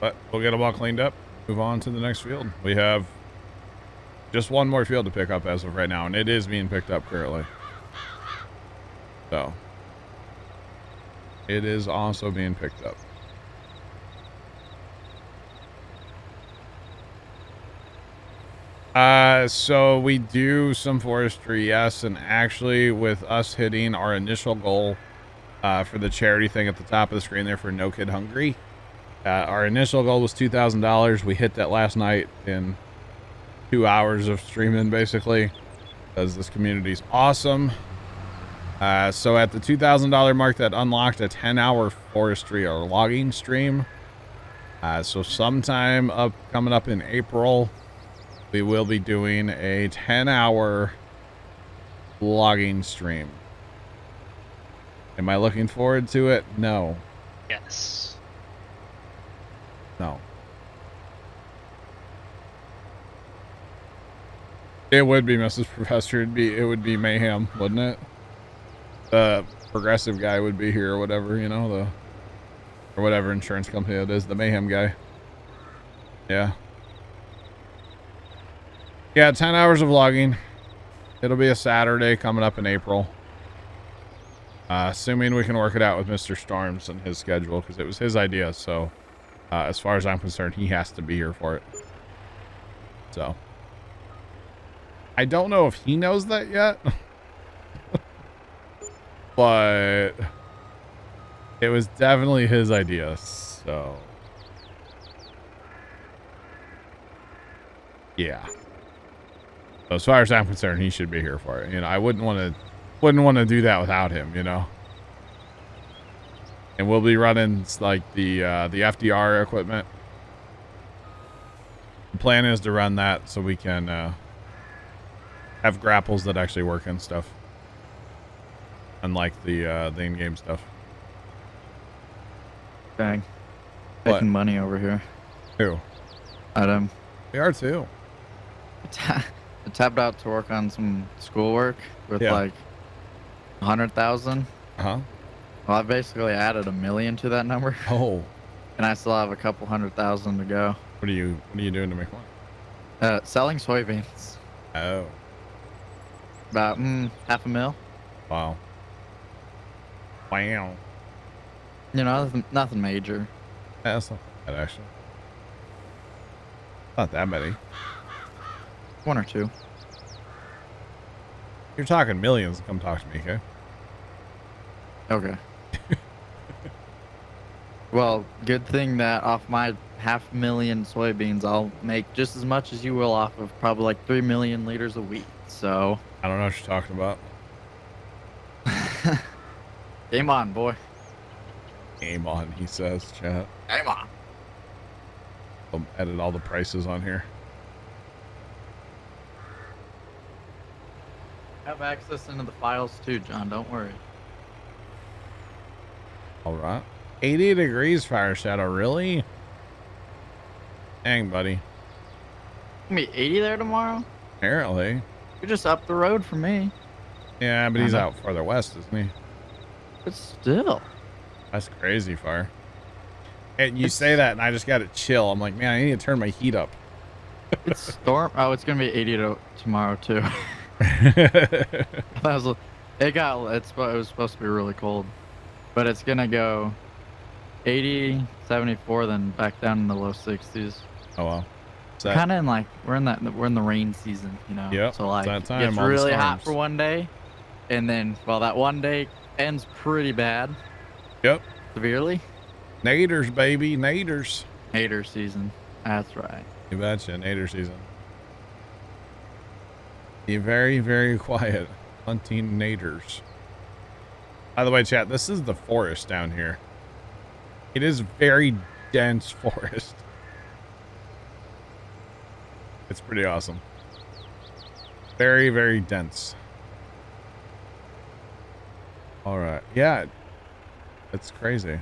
But we'll get them all cleaned up, move on to the next field. We have just one more field to pick up as of right now, and it is being picked up currently. So, it is also being picked up. So we do some forestry, yes, and actually with us hitting our initial goal for the charity thing at the top of the screen there for No Kid Hungry, our initial goal was $2,000. We hit that last night in 2 hours of streaming, basically, because this community is awesome. So at the $2,000 mark, that unlocked a 10-hour forestry or logging stream. So sometime coming up in April, we will be doing a 10-hour logging stream. Am I looking forward to it? No. Yes. No. It would be, Mrs. Professor. It would be mayhem, wouldn't it? The progressive guy would be here or whatever, you know, or whatever insurance company it is, the mayhem guy. Yeah. Yeah, 10 hours of logging. It'll be a Saturday coming up in April. Assuming we can work it out with Mr. Storms and his schedule, because it was his idea. So, as far as I'm concerned, he has to be here for it. So, I don't know if he knows that yet. But it was definitely his idea. So, yeah. So as far as I'm concerned, he should be here for it. You know, I wouldn't want to do that without him, you know. And we'll be running like the FDR equipment. The plan is to run that so we can have grapples that actually work and stuff. Unlike the in-game stuff. Dang. What? Making money over here. Who? Adam. We are too. I tapped out to work on some schoolwork with Yeah. like 100,000. Uh-huh. Well, I basically added $1 million to that number, Oh. and I still have a couple 100,000 to go. What are you doing to make money? Selling soybeans. Oh. About $500,000. Wow. Wow. You know, nothing major. Yeah, that's not bad, actually. Not that many. One or two. You're talking millions. Come talk to me, okay? Okay. Well, good thing that off my 500,000 soybeans, I'll make just as much as you will off of probably like 3 million liters of wheat. So, I don't know what you're talking about. game on, boy. Game on, he says, chat. Game on. I'll edit all the prices on here. Have access into the files too, John. Don't worry. All right. 80 degrees, Fire Shadow. Really? Dang, buddy. Gonna be 80 there tomorrow? Apparently. You're just up the road from me. Yeah, but he's Uh-huh. out farther west, isn't he? But still. That's crazy, Fire. And you say that, and I just got to chill. I'm like, man, I need to turn my heat up. It's storm. Oh, it's gonna be 80 tomorrow too. It was supposed to be really cold, but it's gonna go 80, 74, then back down in the low 60s. Oh well. Kind of in like we're in the rain season, you know. Yep, So like it's that it gets time, all the really hot storms. for one day, and then that one day ends pretty bad. Yep. Severely. Naders, baby. Naders. Hater season. That's right. You betcha. Nader season. Be very, very quiet. Hunting naders. By the way, chat, this is the forest down here. It is very dense forest. It's pretty awesome. Very, very dense. All right. Yeah. It's crazy.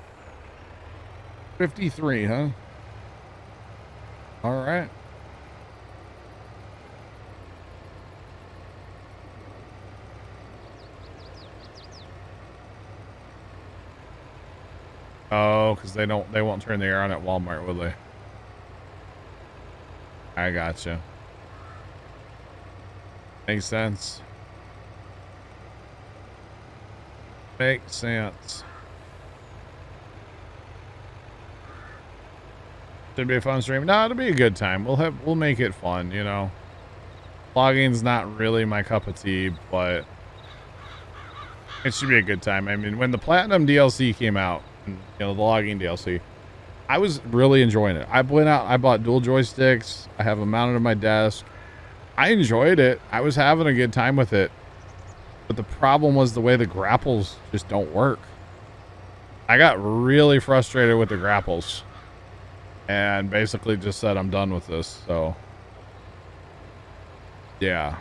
53, huh? All right. Oh, because they won't turn the air on at Walmart, will they? I gotcha. Makes sense. Makes sense. Should be a fun stream. No, it'll be a good time. We'll make it fun, you know. Vlogging's not really my cup of tea, but it should be a good time. I mean, when the Platinum DLC came out, and, you know, the logging DLC, I was really enjoying it. I went out, I bought dual joysticks. I have them mounted on my desk. I enjoyed it. I was having a good time with it. But the problem was the way the grapples just don't work. I got really frustrated with the grapples. And basically just said I'm done with this, so. Yeah.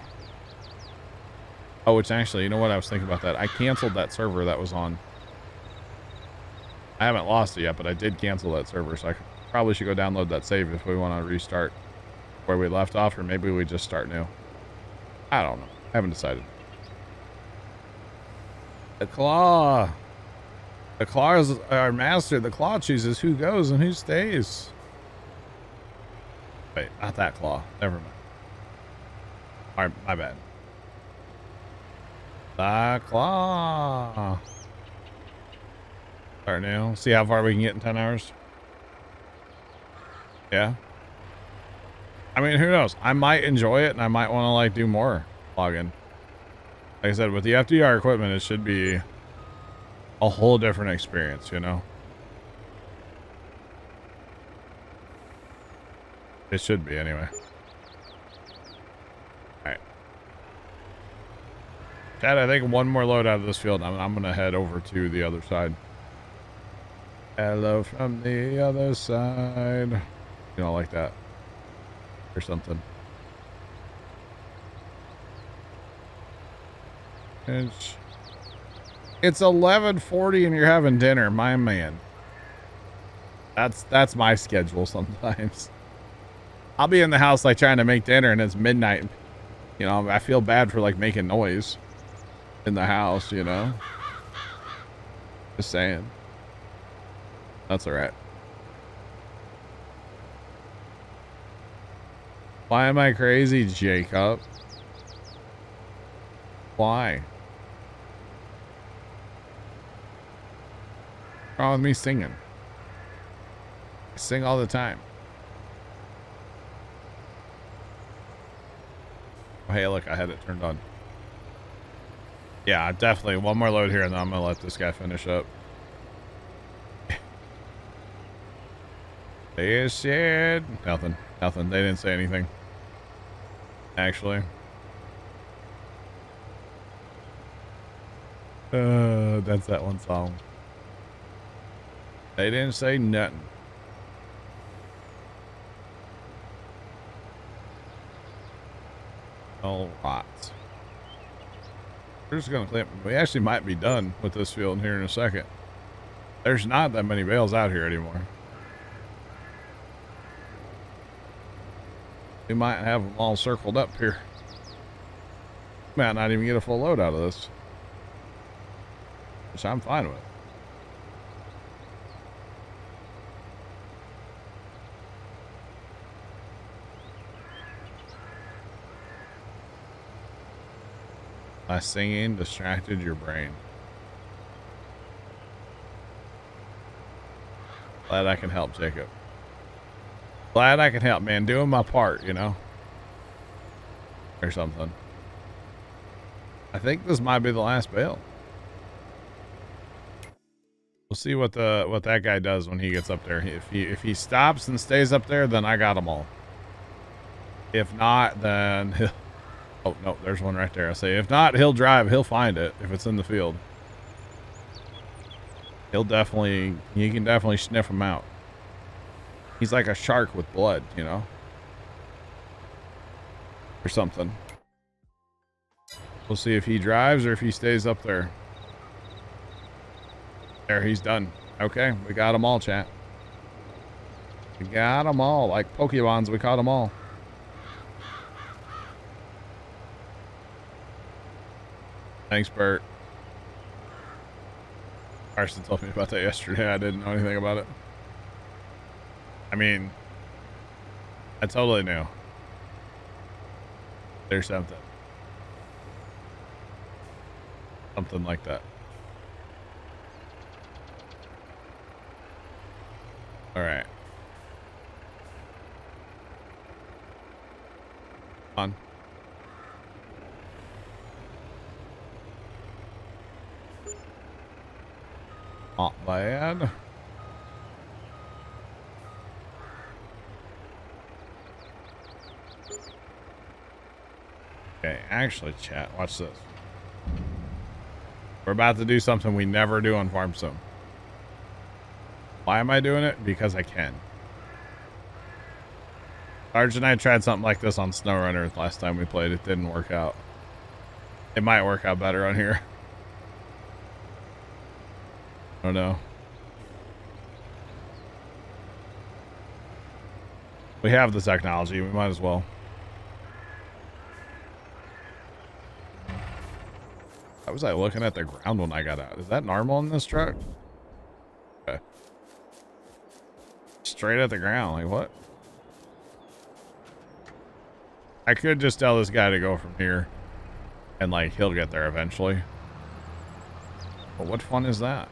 Oh, which actually, you know what? I was thinking about that. I canceled that server that was on. I haven't lost it yet, but I did cancel that server, so I probably should go download that save if we want to restart where we left off, or maybe we just start new. I don't know. I haven't decided. The claw. The claw is our master. The claw chooses who goes and who stays. Wait, not that claw. Never mind. All right, my bad. The claw. Start new. See how far we can get in 10 hours. Yeah. I mean, who knows? I might enjoy it, and I might want to like do more logging. Like I said, with the FDR equipment, it should be a whole different experience, you know? It should be, anyway. Alright. Chad, I think one more load out of this field. I'm going to head over to the other side. Hello from the other side. You know, like that. Or something. It's 11:40 and you're having dinner, my man. That's my schedule sometimes. I'll be in the house like trying to make dinner and it's midnight. You know, I feel bad for like making noise in the house, you know. Just saying. That's all right. Why am I crazy, Jacob? Why? What's wrong with me singing? I sing all the time. Oh, hey, look, I had it turned on. Yeah, definitely. One more load here, and then I'm going to let this guy finish up. They said nothing. Nothing. They didn't say anything. Actually. That's that one song. They didn't say nothing. All right. We're just gonna clip. We actually might be done with this field here in a second. There's not that many bales out here anymore. We might have them all circled up here. Might not even get a full load out of this, which I'm fine with. My singing distracted your brain. Glad I can help, Jacob. Glad I can help, man. Doing my part, you know? Or something. I think this might be the last bale. We'll see what that guy does when he gets up there. If he stops and stays up there, then I got them all. If not, then he'll... Oh, no, there's one right there. I say, if not, he'll drive. He'll find it if it's in the field. He can definitely sniff him out. He's like a shark with blood, you know? Or something. We'll see if he drives or if he stays up there. There, he's done. Okay, we got them all, chat. We got them all. Like Pokemons, we caught them all. Thanks, Bert. Carson told me about that yesterday. I didn't know anything about it. I mean, I totally knew. There's something. Something like that. All right. On. Not bad. Okay, actually, chat, watch this. We're about to do something we never do on Farm Sim. Why am I doing it? Because I can. Sarge and I tried something like this on SnowRunner last time we played. It didn't work out. It might work out better on here. I don't know. We have the technology. We might as well. How was I looking at the ground when I got out? Is that normal in this truck? Okay. Straight at the ground. Like what? I could just tell this guy to go from here. And like he'll get there eventually. But what fun is that?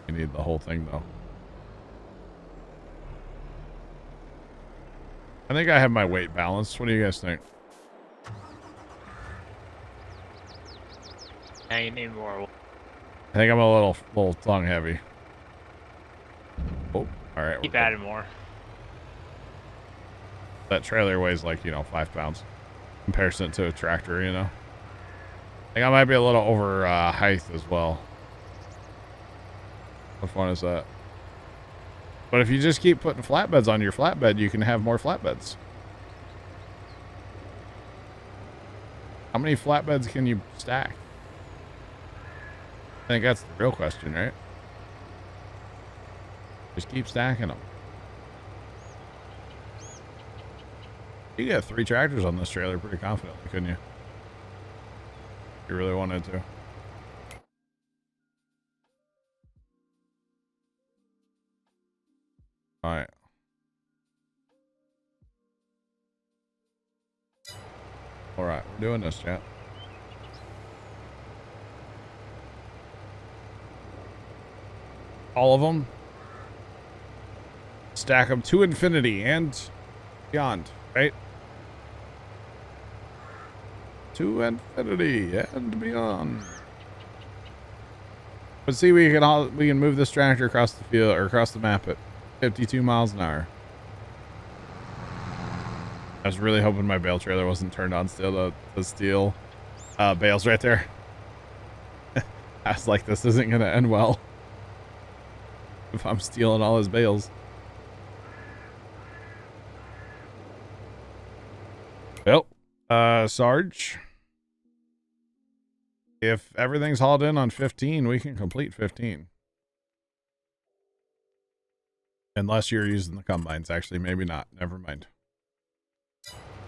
You need the whole thing though. I think I have my weight balanced. What do you guys think? Now you need more. I think I'm a little tongue heavy. Oh, all right. Keep adding more. That trailer weighs like, 5 pounds. In comparison to a tractor, I think I might be a little over height as well. What fun is that? But if you just keep putting flatbeds on your flatbed, you can have more flatbeds. How many flatbeds can you stack? I think that's the real question, right? Just keep stacking them. You get 3 tractors on this trailer pretty confidently, couldn't you? If you really wanted to. All right. All right, we're doing this, chat. All of them. Stack them to infinity and beyond, right? To infinity and beyond. But see, we can move this tractor across the field or across the map at 52 miles an hour. I was really hoping my bale trailer wasn't turned on still. The steel bales right there. I was like, this isn't gonna end well if I'm stealing all his bales. Well, Sarge, if everything's hauled in on 15, we can complete 15. Unless you're using the combines. Actually, maybe not. Never mind.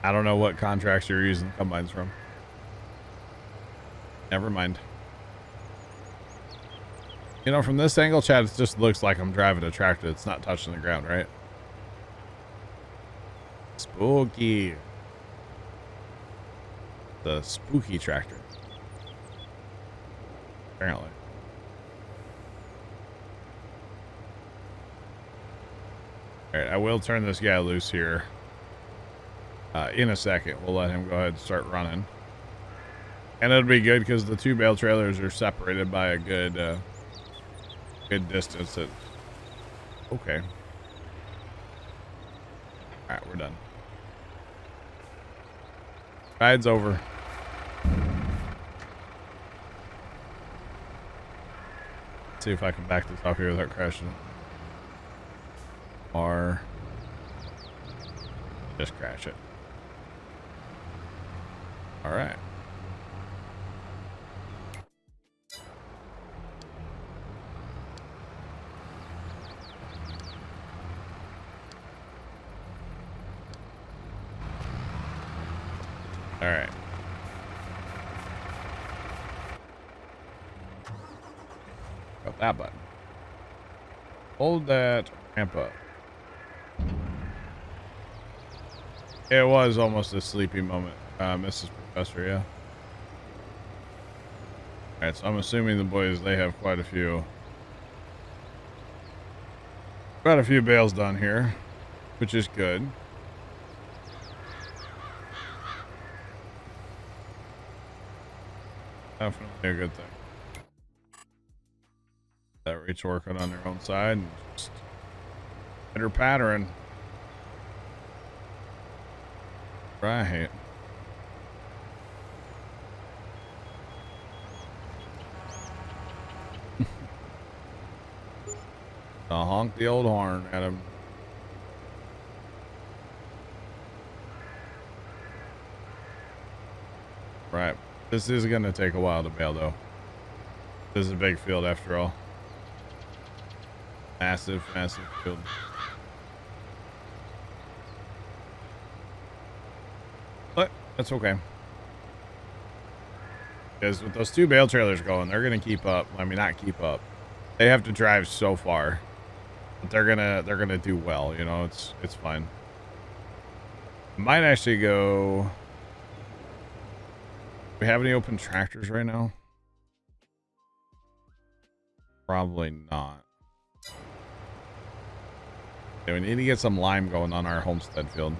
I don't know what contracts you're using combines from. Never mind. From this angle, chat, it just looks like I'm driving a tractor. It's not touching the ground, right? Spooky. The spooky tractor. Apparently. Alright, I will turn this guy loose here. In a second. We'll let him go ahead and start running. And it'll be good because the 2 bale trailers are separated by a good distance. Okay. Alright, we're done. Ride's over. Let's see if I can back this off here without crashing. Or just crash it. All right. All right. Got that button. Hold that ramp up. It was almost a sleepy moment, Mrs. Professor, yeah. Alright, so I'm assuming the boys, they have quite a few bales done here, which is good. Definitely a good thing. That reach working on their own side and just better pattern. Right. I'll honk the old horn at him. Right. This is going to take a while to bail, though. This is a big field after all. Massive, massive field. But that's okay. Because with those two bale trailers going, they're going to keep up. I mean, not keep up. They have to drive so far. But they're gonna do well, you know, it's fine. Might actually go. Do we have any open tractors right now? Probably not. Yeah, we need to get some lime going on our homestead field.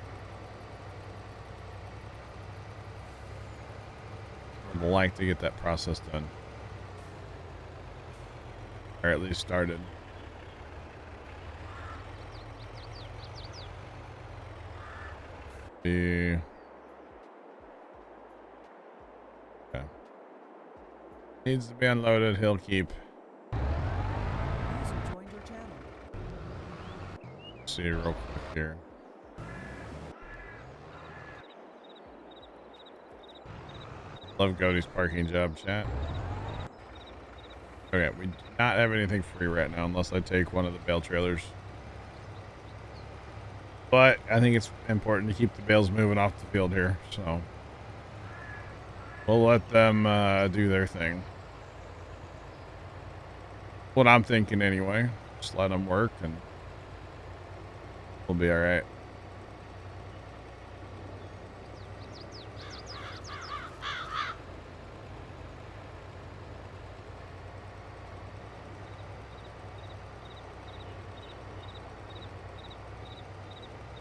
I'd like to get that process done. Or at least started. Okay. Needs to be unloaded. He'll keep. See real quick here. Love Cody's parking job, chat. Okay, we do not have anything free right now unless I take one of the bale trailers. But I think it's important to keep the bales moving off the field here, so we'll let them do their thing. What I'm thinking anyway. Just let them work and we'll be all right.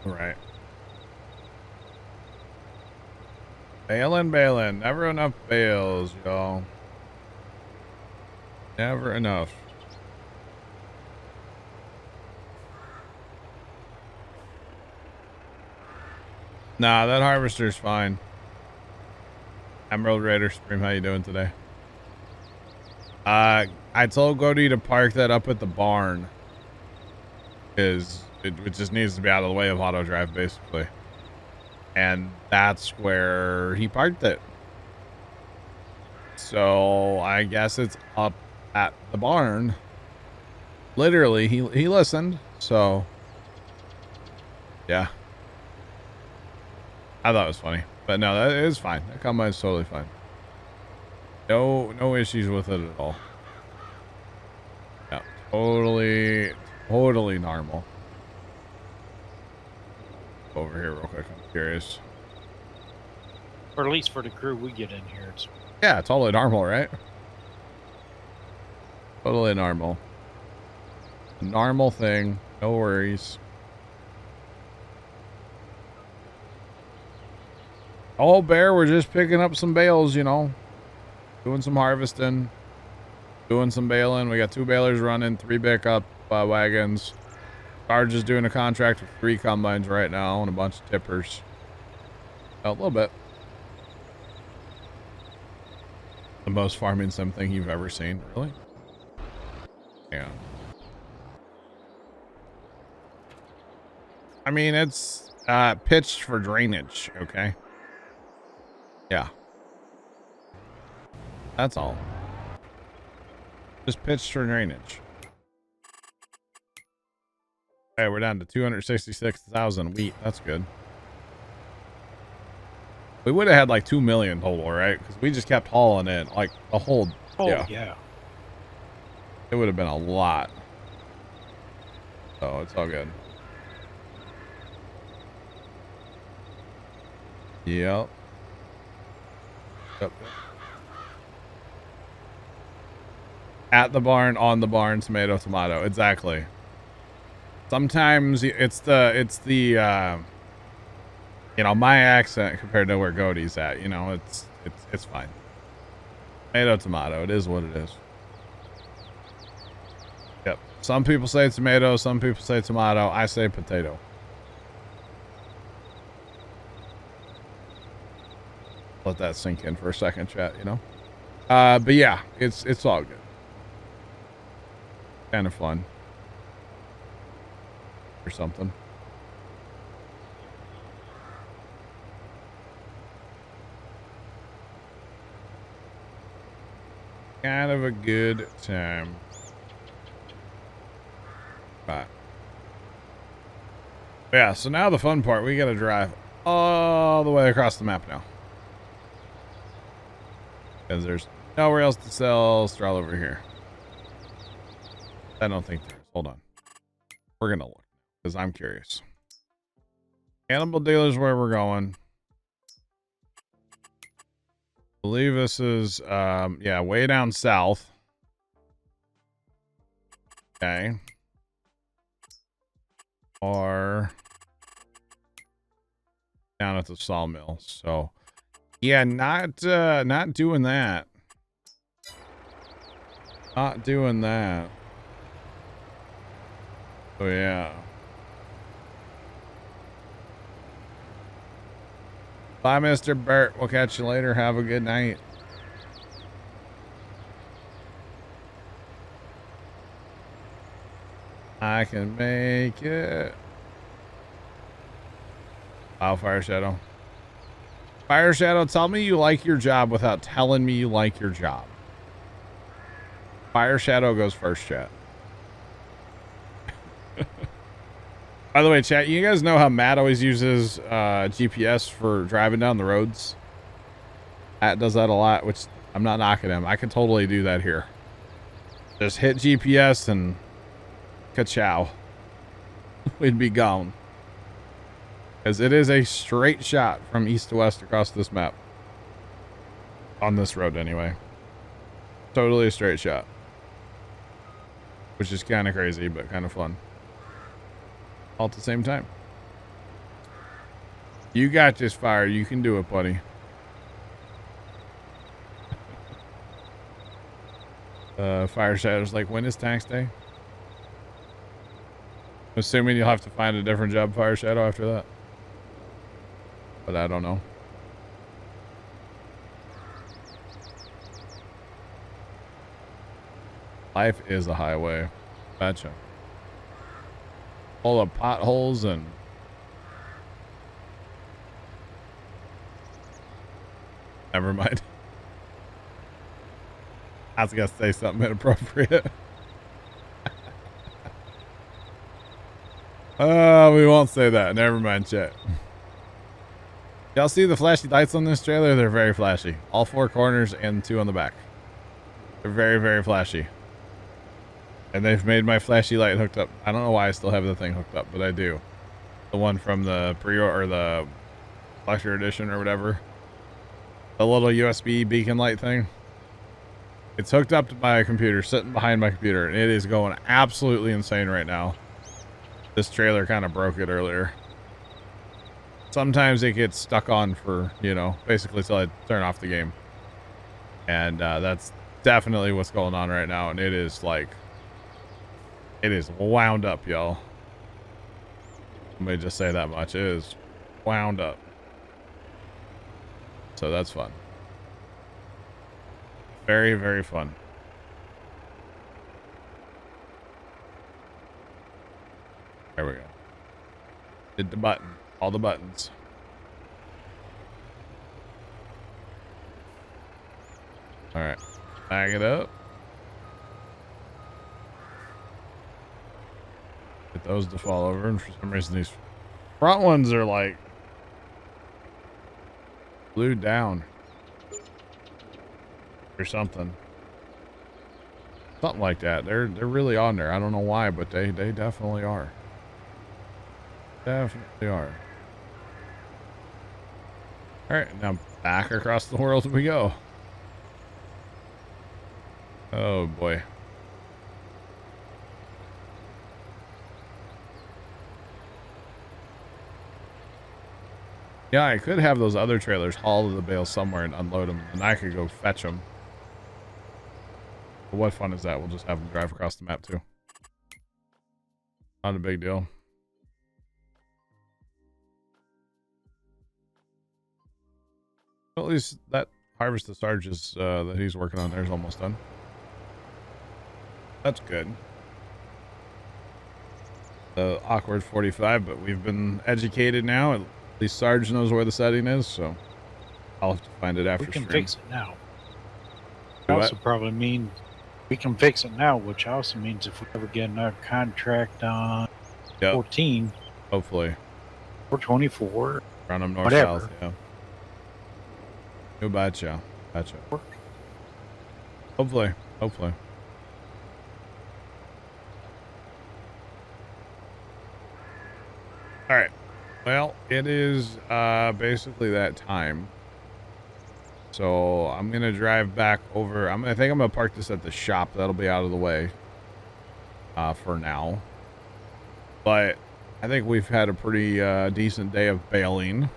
Right. Bailin'. Never enough bales, y'all. Never enough. Nah, that harvester's fine. Emerald Raider Stream, how you doing today? I told Cody to park that up at the barn. Because it just needs to be out of the way of auto drive, basically. And that's where he parked it. So I guess it's up at the barn. Literally, he listened. So yeah. I thought it was funny. But no, that is fine. That combine's totally fine. No issues with it at all. Yeah, totally normal. Over here real quick, I'm curious. Or at least for the crew we get in here. It's Yeah, totally normal, right? Totally normal. A normal thing. No worries. Oh, Bear, we're just picking up some bales, you know. Doing some harvesting. Doing some baling. We got 2 balers running, 3 pickup wagons. Sarge is doing a contract with 3 combines right now and a bunch of tippers. A little bit. The most farming sim thing you've ever seen, really? Yeah. I mean, it's pitched for drainage, okay? Yeah. That's all. Just pitch for drainage. Okay, we're down to 266,000 wheat. That's good. We would have had like 2 million total, right? Because we just kept hauling in like the whole. Oh, yeah. yeah. It would have been a lot. So it's all good. Yep. Yep. At the barn, on the barn, tomato, tomato. Exactly. Sometimes it's the you know, my accent compared to where Godey's at, you know, it's fine. Tomato, tomato. It is what it is. Yep. Some people say tomato, some people say tomato. I say potato. Let that sink in for a second, chat, you know? But yeah, it's all good. Kind of fun. Or something. Kind of a good time. Right. Yeah, so now the fun part, we gotta drive all the way across the map now. Because there's nowhere else to sell straw over here. I don't think there is. Hold on. We're gonna look because I'm curious. Animal dealers where we're going. I believe this is yeah, way down south. Okay. Or down at the sawmill. So yeah, not doing that. Not doing that. Oh yeah. Bye, Mr. Burt. We'll catch you later. Have a good night. I can make it. Oh, Fire Shadow. Fire Shadow, tell me you like your job without telling me you like your job. Fire Shadow goes first, chat. By the way, chat, you guys know how Matt always uses GPS for driving down the roads? Matt does that a lot, which I'm not knocking him. I could totally do that here. Just hit GPS and ka-chow. We'd be gone. Because it is a straight shot from east to west across this map. On this road, anyway. Totally a straight shot. Which is kind of crazy, but kind of fun. All at the same time. You got this, Fire. You can do it, buddy. Fire Shadow's like, when is tax day? Assuming you'll have to find a different job, Fire Shadow, after that. But I don't know. Life is a highway. Gotcha. Full of potholes and never mind. I was gonna say something inappropriate. We won't say that. Never mind, chat. Y'all see the flashy lights on this trailer? They're very flashy. All four corners and two on the back. They're very, very flashy. And they've made my flashy light hooked up. I don't know why I still have the thing hooked up, but I do. The one from the pre-order, or the collector edition or whatever. The little USB beacon light thing. It's hooked up to my computer, sitting behind my computer, and it is going absolutely insane right now. This trailer kind of broke it earlier. Sometimes it gets stuck on for, you know, basically till I turn off the game. And that's definitely what's going on right now, and it is like... It is wound up, y'all. Let me just say that much. It is wound up. So that's fun. Very, very fun. There we go. Did the button. All the buttons. All right, bag it up. Get those to fall over, and for some reason these front ones are like glued down or something. Something like that. They're really on there. I don't know why, but they definitely are. Definitely are. All right, now back across the world we go. Oh boy. Yeah, I could have those other trailers haul to the bales somewhere and unload them, and I could go fetch them. But what fun is that? We'll just have them drive across the map too. Not a big deal. Well, at least that harvest of Sarge's that he's working on there is almost done. That's good. The awkward 45, but we've been educated now. At least Sarge knows where the setting is, so I'll have to find it after We can stream. fix it now. Do what? Also probably mean we can fix it now, which also means if we ever get another contract on Yep. 14 Hopefully. or 24, Run them north Whatever. south, yeah. You betcha. Betcha. Hopefully. Hopefully. All right. Well, it is basically that time. So I'm gonna drive back over. I think I'm gonna park this at the shop. That'll be out of the way for now. But I think we've had a pretty decent day of baling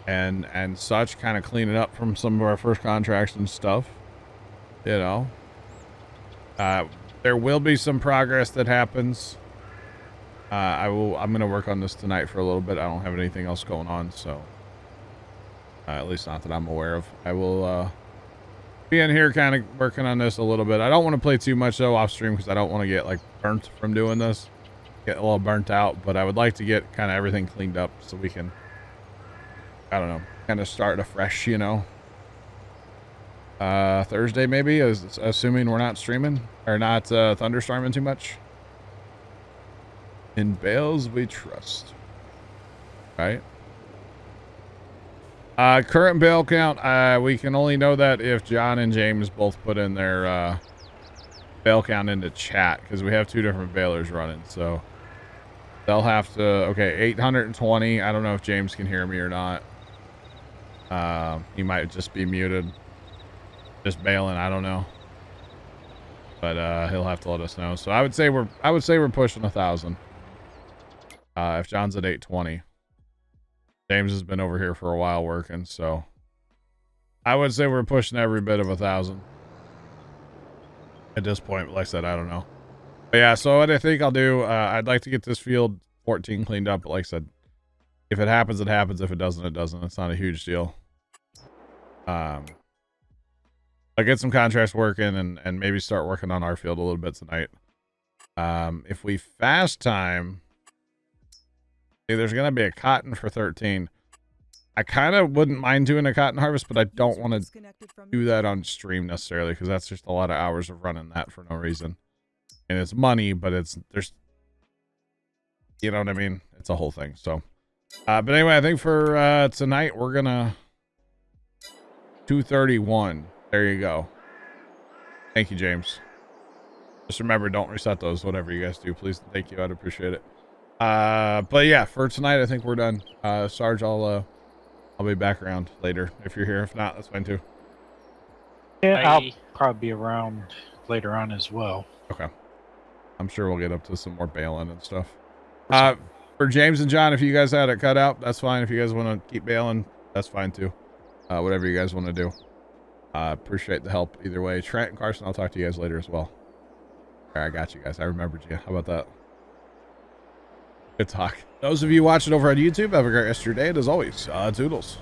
and such, kind of cleaning up from some of our first contracts and stuff. You know, there will be some progress that happens. I'm gonna work on this tonight for a little bit. I don't have anything else going on, so at least not that I'm aware of. I will be in here kind of working on this a little bit. I don't want to play too much though off stream because I don't want to get like burnt from doing this, get a little burnt out. But I would like to get kind of everything cleaned up so we can, I don't know, kind of start afresh, you know. Thursday maybe, assuming we're not streaming or not thunderstorming too much. In bales we trust, right? Current bale count, we can only know that if John and James both put in their bale count into chat, because we have two different balers running, so they'll have to. Okay, 820. I don't know if James can hear me or not. He might just be muted, just bailing. I don't know, but he'll have to let us know. So I would say we're pushing 1,000. If John's at 820. James has been over here for a while working, so I would say we're pushing every bit of 1,000 at this point. But like I said, I don't know. But yeah, so what I think I'll do, I'd like to get this field 14 cleaned up. But like I said, if it happens, it happens. If it doesn't, it doesn't. It's not a huge deal. I get some contracts working and maybe start working on our field a little bit tonight. If we fast time, there's going to be a cotton for 13. I kind of wouldn't mind doing a cotton harvest, but I don't want to do that on stream necessarily because that's just a lot of hours of running that for no reason. And it's money, but there's, you know what I mean? It's a whole thing. So, but anyway, I think for tonight, we're going to 231. There you go. Thank you, James. Just remember, don't reset those, whatever you guys do. Please. Thank you. I'd appreciate it. But yeah, for tonight, I think we're done. Sarge, I'll be back around later if you're here. If not, that's fine too. Yeah, Bye. I'll probably be around later on as well. Okay. I'm sure we'll get up to some more bailing and stuff. For James and John, if you guys had it cut out, that's fine. If you guys want to keep bailing, that's fine too. Whatever you guys want to do. Appreciate the help either way. Trent and Carson, I'll talk to you guys later as well. All right, I got you guys. I remembered you. How about that? Good talk. Those of you watching over on YouTube, have a great rest of your day. And as always, toodles.